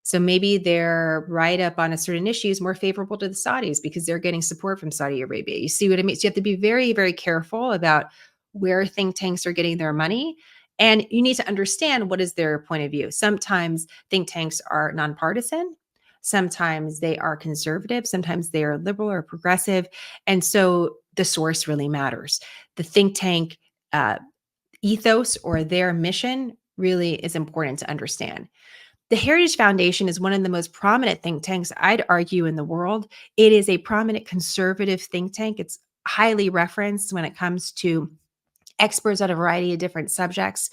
So maybe their write-up on a certain issue is more favorable to the Saudis because they're getting support from Saudi Arabia. You see what I mean? So you have to be very, very careful about where think tanks are getting their money. And you need to understand what is their point of view. Sometimes think tanks are nonpartisan. Sometimes they are conservative. Sometimes they are liberal or progressive. And so the source really matters. The think tank ethos or their mission really is important to understand. The Heritage Foundation is one of the most prominent think tanks, I'd argue, in the world. It is a prominent conservative think tank. It's highly referenced when it comes to experts on a variety of different subjects.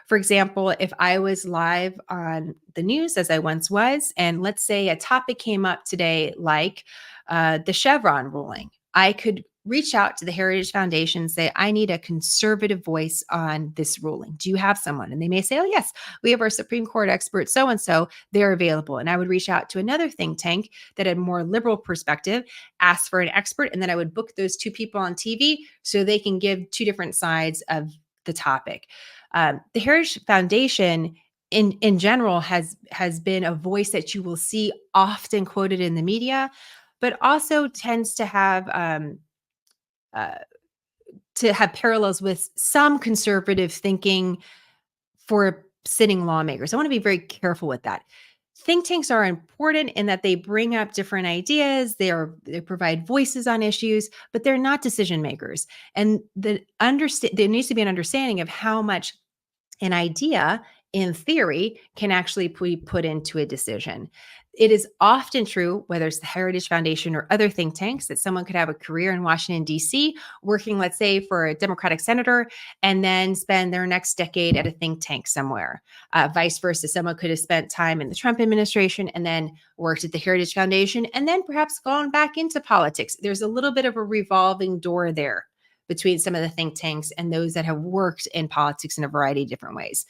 For example, if I was live on the news, as I once was, and let's say a topic came up today like the Chevron ruling, I could reach out to the Heritage Foundation and say, I need a conservative voice on this ruling. Do you have someone? And they may say, oh, yes, we have our Supreme Court expert, so and so, they're available. And I would reach out to another think tank that had a more liberal perspective, ask for an expert, and then I would book those two people on TV so they can give two different sides of the topic. The Heritage Foundation in general has been a voice that you will see often quoted in the media, but also tends to have parallels with some conservative thinking for sitting lawmakers. I want to be very careful with that. Think tanks are important in that they bring up different ideas, they provide voices on issues, but they're not decision makers. And there needs to be an understanding of how much an idea in theory can actually be put into a decision. It is often true, whether it's the Heritage Foundation or other think tanks, that someone could have a career in Washington, D.C., working, let's say, for a Democratic senator, and then spend their next decade at a think tank somewhere. Vice versa, someone could have spent time in the Trump administration and then worked at the Heritage Foundation, and then perhaps gone back into politics. There's a little bit of a revolving door there between some of the think tanks and those that have worked in politics in a variety of different ways.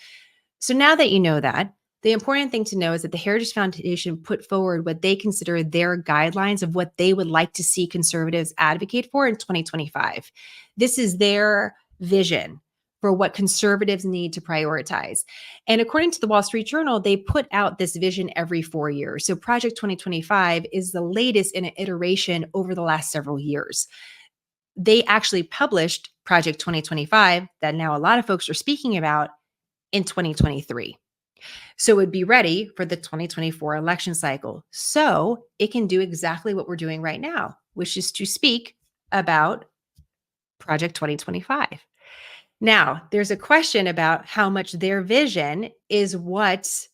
So now that you know that, the important thing to know is that the Heritage Foundation put forward what they consider their guidelines of what they would like to see conservatives advocate for in 2025. This is their vision for what conservatives need to prioritize. And according to the Wall Street Journal, they put out this vision every 4 years. So Project 2025 is the latest in an iteration over the last several years. They actually published Project 2025 that now a lot of folks are speaking about in 2023. So it would be ready for the 2024 election cycle. So it can do exactly what we're doing right now, which is to speak about Project 2025. Now, there's a question about how much their vision is what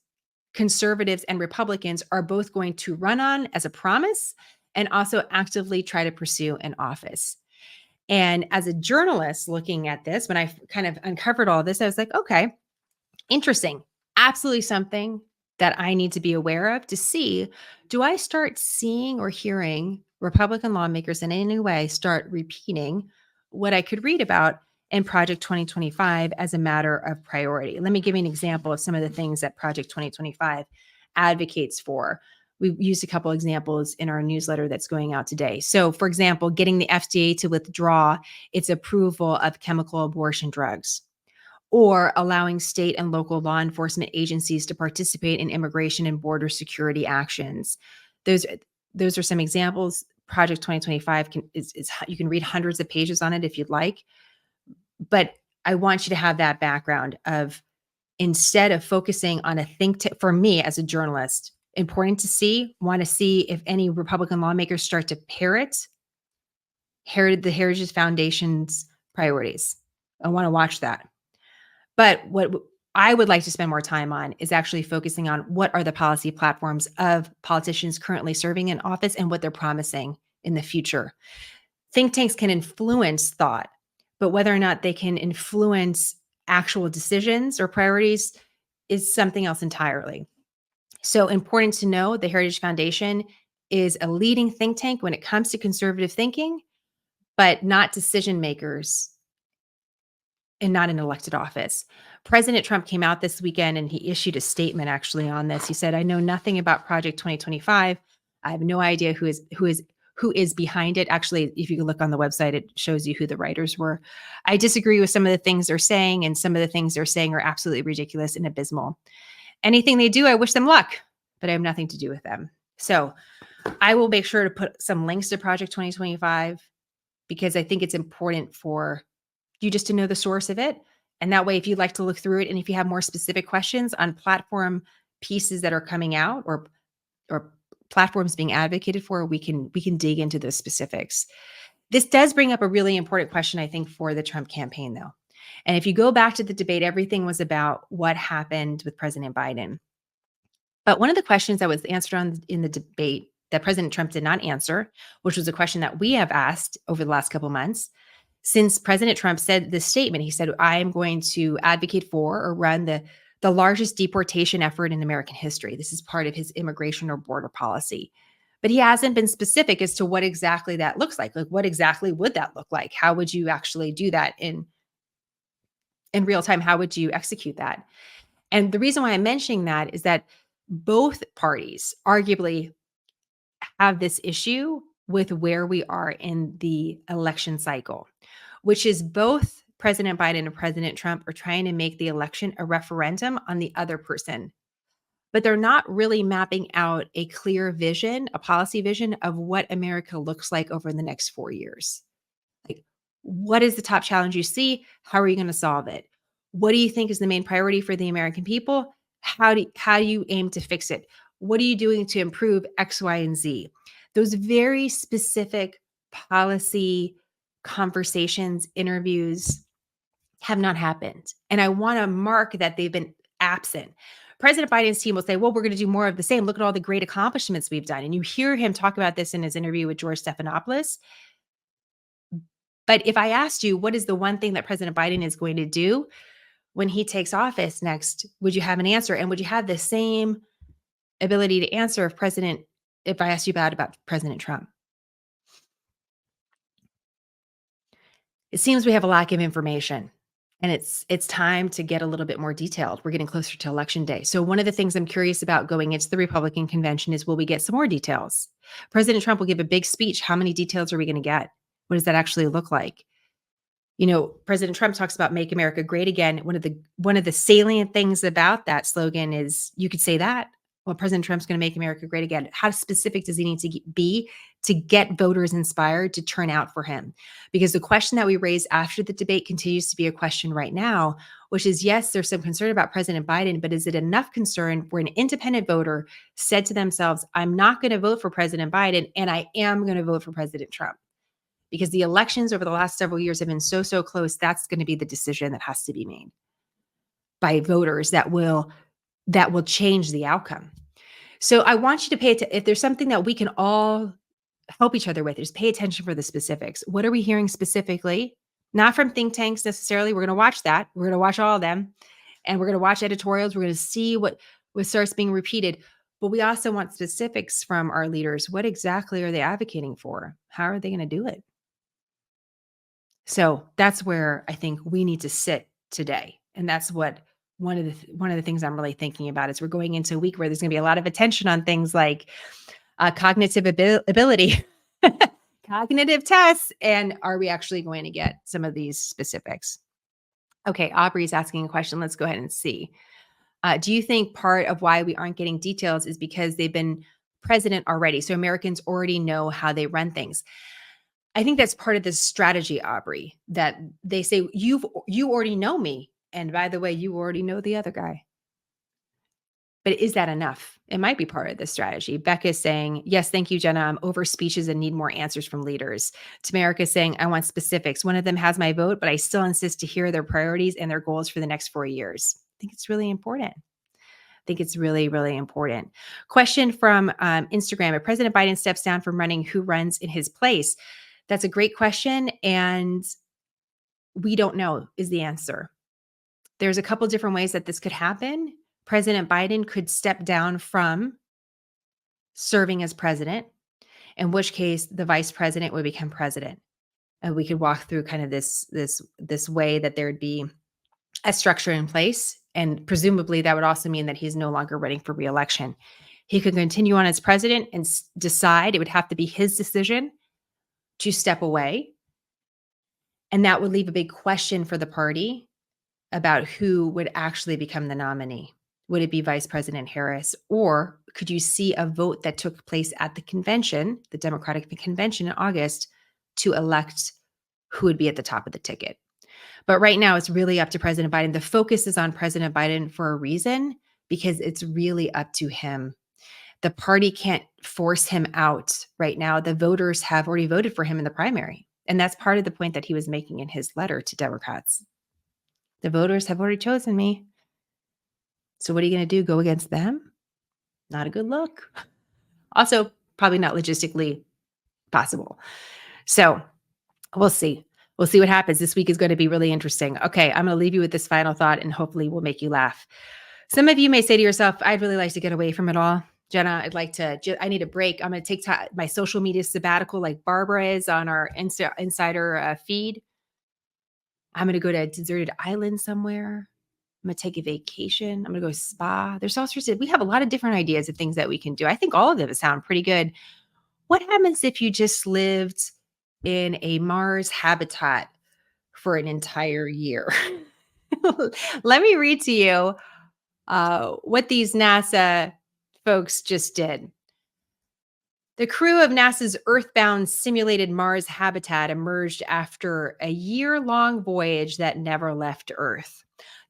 conservatives and Republicans are both going to run on as a promise and also actively try to pursue in office. And as a journalist looking at this, when I kind of uncovered all this, I was like, okay, interesting. Absolutely something that I need to be aware of to see, do I start seeing or hearing Republican lawmakers in any way start repeating what I could read about in Project 2025 as a matter of priority? Let me give you an example of some of the things that Project 2025 advocates for. We've used a couple examples in our newsletter that's going out today. So, for example, getting the FDA to withdraw its approval of chemical abortion drugs, or allowing state and local law enforcement agencies to participate in immigration and border security actions. Those are some examples. Project 2025 you can read hundreds of pages on it if you'd like. But I want you to have that background of, instead of focusing on a think tank, for me as a journalist, important to want to see if any Republican lawmakers start to parrot the Heritage Foundation's priorities. I want to watch that. But what I would like to spend more time on is actually focusing on what are the policy platforms of politicians currently serving in office and what they're promising in the future. Think tanks can influence thought, but whether or not they can influence actual decisions or priorities is something else entirely. So important to know, the Heritage Foundation is a leading think tank when it comes to conservative thinking, but not decision makers and not in elected office. President Trump came out this weekend and he issued a statement actually on this. He said, I know nothing about Project 2025. I have no idea who is behind it. Actually, if you look on the website, it shows you who the writers were. I disagree with some of the things they're saying, and some of the things they're saying are absolutely ridiculous and abysmal. Anything they do, I wish them luck, but I have nothing to do with them. So I will make sure to put some links to Project 2025 because I think it's important for you just to know the source of it. And that way, if you'd like to look through it, and if you have more specific questions on platform pieces that are coming out or platforms being advocated for, we can dig into those specifics. This does bring up a really important question, I think, for the Trump campaign, though. And if you go back to the debate, everything was about what happened with President Biden. But one of the questions that was answered in the debate that President Trump did not answer, which was a question that we have asked over the last couple of months, since President Trump said this statement, he said, I am going to advocate for or run the largest deportation effort in American history. This is part of his immigration or border policy. But he hasn't been specific as to what exactly that looks like. Like, what exactly would that look like? How would you actually do that in real time? How would you execute that? And the reason why I'm mentioning that is that both parties arguably have this issue with where we are in the election cycle, which is both President Biden and President Trump are trying to make the election a referendum on the other person. But they're not really mapping out a clear vision, a policy vision of what America looks like over the next 4 years. Like, what is the top challenge you see? How are you going to solve it? What do you think is the main priority for the American people? How do you aim to fix it? What are you doing to improve X, Y, and Z? Those very specific policy conversations, interviews have not happened. And I want to mark that they've been absent. President Biden's team will say, well, we're going to do more of the same. Look at all the great accomplishments we've done. And you hear him talk about this in his interview with George Stephanopoulos. But if I asked you, what is the one thing that President Biden is going to do when he takes office next, would you have an answer? And would you have the same ability to answer if I asked you about President Trump? It seems we have a lack of information, and it's time to get a little bit more detailed. We're getting closer to Election Day. So one of the things I'm curious about going into the Republican convention is, will we get some more details? President Trump will give a big speech. How many details are we going to get? What does that actually look like? You know, President Trump talks about Make America Great Again. One of the salient things about that slogan is, you could say that, well, President Trump's going to make America great again. How specific does he need to be to get voters inspired to turn out for him? Because the question that we raised after the debate continues to be a question right now, which is, yes, there's some concern about President Biden, but is it enough concern where an independent voter said to themselves, I'm not going to vote for President Biden, and I am going to vote for President Trump? Because the elections over the last several years have been so close. That's going to be the decision that has to be made by voters that will change the outcome. So I want you to pay attention. If there's something that we can all help each other with, is pay attention for the specifics. What are we hearing specifically? Not from think tanks necessarily. We're going to watch that. We're going to watch all of them. And we're going to watch editorials. We're going to see what starts being repeated. But we also want specifics from our leaders. What exactly are they advocating for? How are they going to do it? So that's where I think we need to sit today. And that's what one of the things I'm really thinking about is we're going into a week where there's going to be a lot of attention on things like cognitive ability, cognitive tests, and are we actually going to get some of these specifics? Okay, Aubrey's asking a question. Let's go ahead and see. Do you think part of why we aren't getting details is because they've been president already, so Americans already know how they run things? I think that's part of the strategy, Aubrey, that they say, you already know me. And by the way, you already know the other guy. But is that enough? It might be part of the strategy. Becca is saying, yes, thank you, Jenna. I'm over speeches and need more answers from leaders. Tamara is saying, I want specifics. One of them has my vote, but I still insist to hear their priorities and their goals for the next 4 years. I think it's really important. I think it's really, really important. Question from Instagram. If President Biden steps down from running, who runs in his place? That's a great question. And we don't know is the answer. There's a couple different ways that this could happen. President Biden could step down from serving as president, in which case the vice president would become president. And we could walk through kind of this way that there'd be a structure in place. And presumably that would also mean that he's no longer running for re-election. He could continue on as president and decide, it would have to be his decision to step away. And that would leave a big question for the party about who would actually become the nominee. Would it be Vice President Harris? Or could you see a vote that took place at the convention, the Democratic convention in August, to elect who would be at the top of the ticket? But right now, it's really up to President Biden. The focus is on President Biden for a reason, because it's really up to him. The party can't force him out right now. The voters have already voted for him in the primary. And that's part of the point that he was making in his letter to Democrats. The voters have already chosen me. So what are you going to do? Go against them? Not a good look. Also, probably not logistically possible. So we'll see. We'll see what happens. This week is going to be really interesting. Okay, I'm going to leave you with this final thought and hopefully we'll make you laugh. Some of you may say to yourself, I'd really like to get away from it all. Jenna, I need a break. I'm going to take my social media sabbatical like Barbara is on our insider feed. I'm going to go to a deserted island somewhere. I'm going to take a vacation. I'm going to go spa. There's all sorts of, we have a lot of different ideas of things that we can do. I think all of them sound pretty good. What happens if you just lived in a Mars habitat for an entire year? Let me read to you what these NASA folks just did. The crew of NASA's Earthbound simulated Mars habitat emerged after a year-long voyage that never left Earth.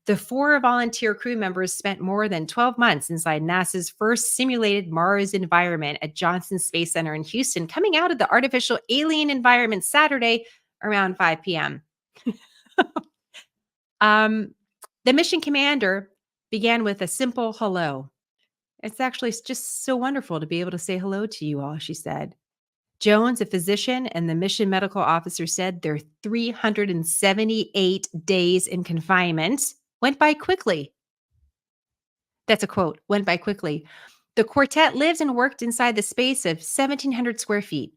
The 4 volunteer crew members spent more than 12 months inside NASA's first simulated Mars environment at Johnson Space Center in Houston, coming out of the artificial alien environment Saturday around 5 p.m. The mission commander began with a simple hello. It's actually just so wonderful to be able to say hello to you all, she said. Jones, a physician, and the mission medical officer said their 378 days in confinement went by quickly. That's a quote, went by quickly. The quartet lived and worked inside the space of 1,700 square feet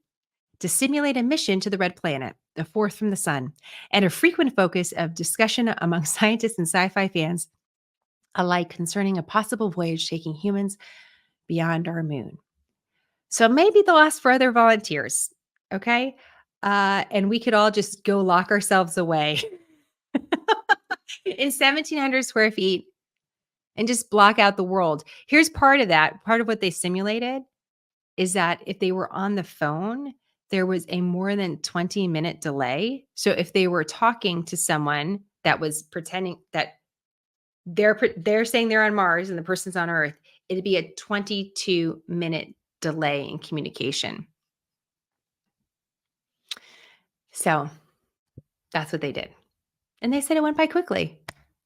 to simulate a mission to the red planet, the 4th from the sun, and a frequent focus of discussion among scientists and sci-fi fans alike concerning a possible voyage taking humans beyond our moon. So maybe they'll ask for other volunteers, okay? And we could all just go lock ourselves away in 1,700 square feet and just block out the world. Here's part of that. Part of what they simulated is that if they were on the phone, there was a more than 20-minute delay. So if they were talking to someone that was pretending that they're saying they're on Mars and the person's on Earth, it'd be a 22-minute delay in communication. So that's what they did. And they said it went by quickly.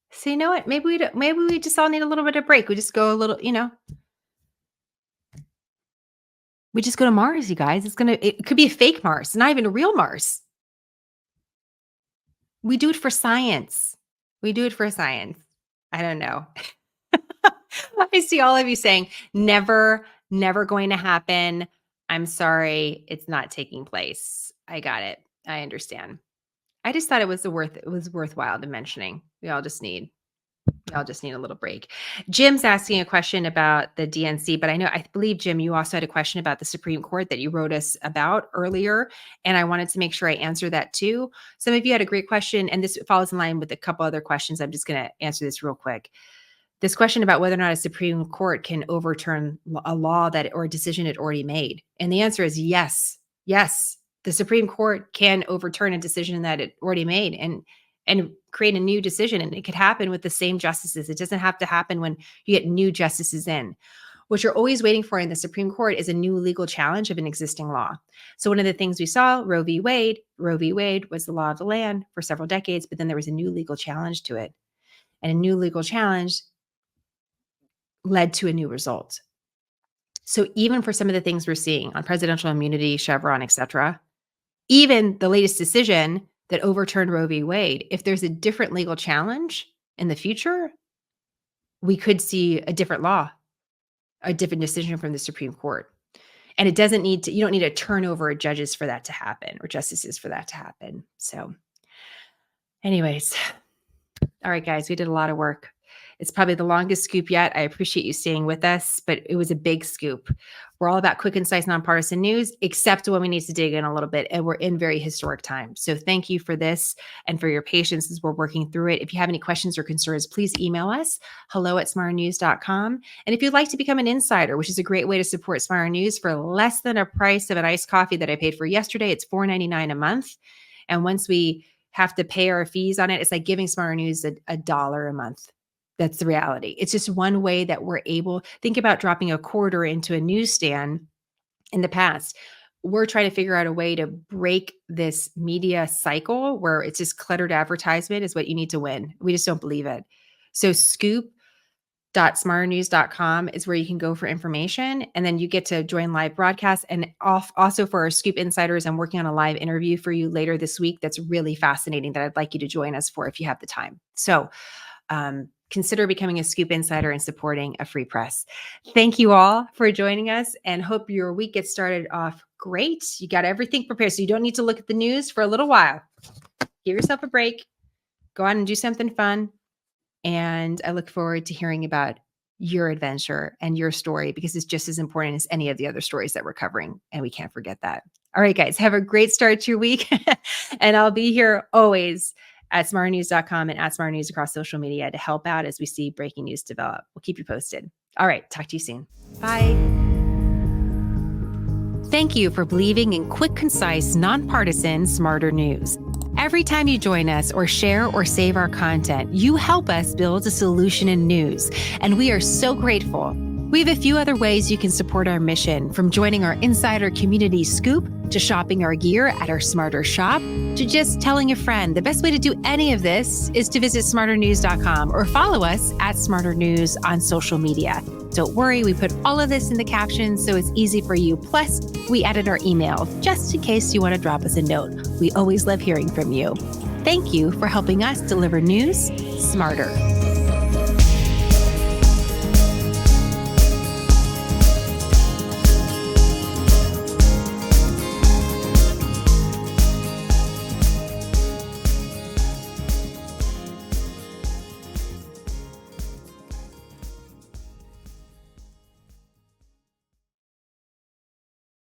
So you know what? Maybe we just all need a little bit of break. We just go a little, we just go to Mars, you guys. It could be a fake Mars, not even a real Mars. We do it for science. I don't know. I see all of you saying, never going to happen. I'm sorry, it's not taking place. I got it. I understand. I just thought it was worthwhile to mentioning. We all just need a little break. Jim's asking a question about the DNC, but I believe, Jim, you also had a question about the Supreme Court that you wrote us about earlier, and I wanted to make sure I answer that too. Some of you had a great question, and this falls in line with a couple other questions. I'm just going to answer this real quick. This question about whether or not a Supreme Court can overturn a law or a decision it already made. And the answer is yes. Yes, the Supreme Court can overturn a decision that it already made and create a new decision. And it could happen with the same justices. It doesn't have to happen when you get new justices in. What you're always waiting for in the Supreme Court is a new legal challenge of an existing law. So one of the things we saw, Roe v. Wade was the law of the land for several decades, but then there was a new legal challenge to it. And a new legal challenge led to a new result. So even for some of the things we're seeing on presidential immunity, Chevron, et cetera, even the latest decision that overturned Roe v. Wade, if there's a different legal challenge in the future, we could see a different law, a different decision from the Supreme Court. And you don't need a turnover of judges for that to happen or justices for that to happen. So anyways, all right, guys, we did a lot of work. It's probably the longest scoop yet. I appreciate you staying with us, but it was a big scoop. We're all about quick, concise, nonpartisan news, except when we need to dig in a little bit, and we're in very historic times. So thank you for this and for your patience as we're working through it. If you have any questions or concerns, please email us, hello@smarternews.com. And if you'd like to become an insider, which is a great way to support SmartHER News for less than a price of an iced coffee that I paid for yesterday, it's $4.99 a month. And once we have to pay our fees on it, it's like giving SmartHER News $1 a month. That's the reality. It's just one way that we're able, think about dropping a quarter into a newsstand in the past. We're trying to figure out a way to break this media cycle where it's just cluttered advertisement is what you need to win. We just don't believe it. So scoop.smarternews.com is where you can go for information. And then you get to join live broadcasts. And also for our Scoop Insiders, I'm working on a live interview for you later this week that's really fascinating that I'd like you to join us for if you have the time. So consider becoming a Scoop Insider and supporting a free press. Thank you all for joining us and hope your week gets started off great. You got everything prepared. So you don't need to look at the news for a little while. Give yourself a break. Go out and do something fun. And I look forward to hearing about your adventure and your story because it's just as important as any of the other stories that we're covering. And we can't forget that. All right, guys, have a great start to your week. And I'll be here always at smarternews.com and at smarternews across social media to help out as we see breaking news develop. We'll keep you posted. All right, talk to you soon. Bye. Thank you for believing in quick, concise, nonpartisan, smarter news. Every time you join us or share or save our content, you help us build a solution in news, and we are so grateful. We have a few other ways you can support our mission, from joining our insider community Scoop, to shopping our gear at our SmartHER shop, to just telling a friend. The best way to do any of this is to visit smarternews.com or follow us at SmartHER on social media. Don't worry, we put all of this in the captions so it's easy for you. Plus, we added our email just in case you want to drop us a note. We always love hearing from you. Thank you for helping us deliver news smarter.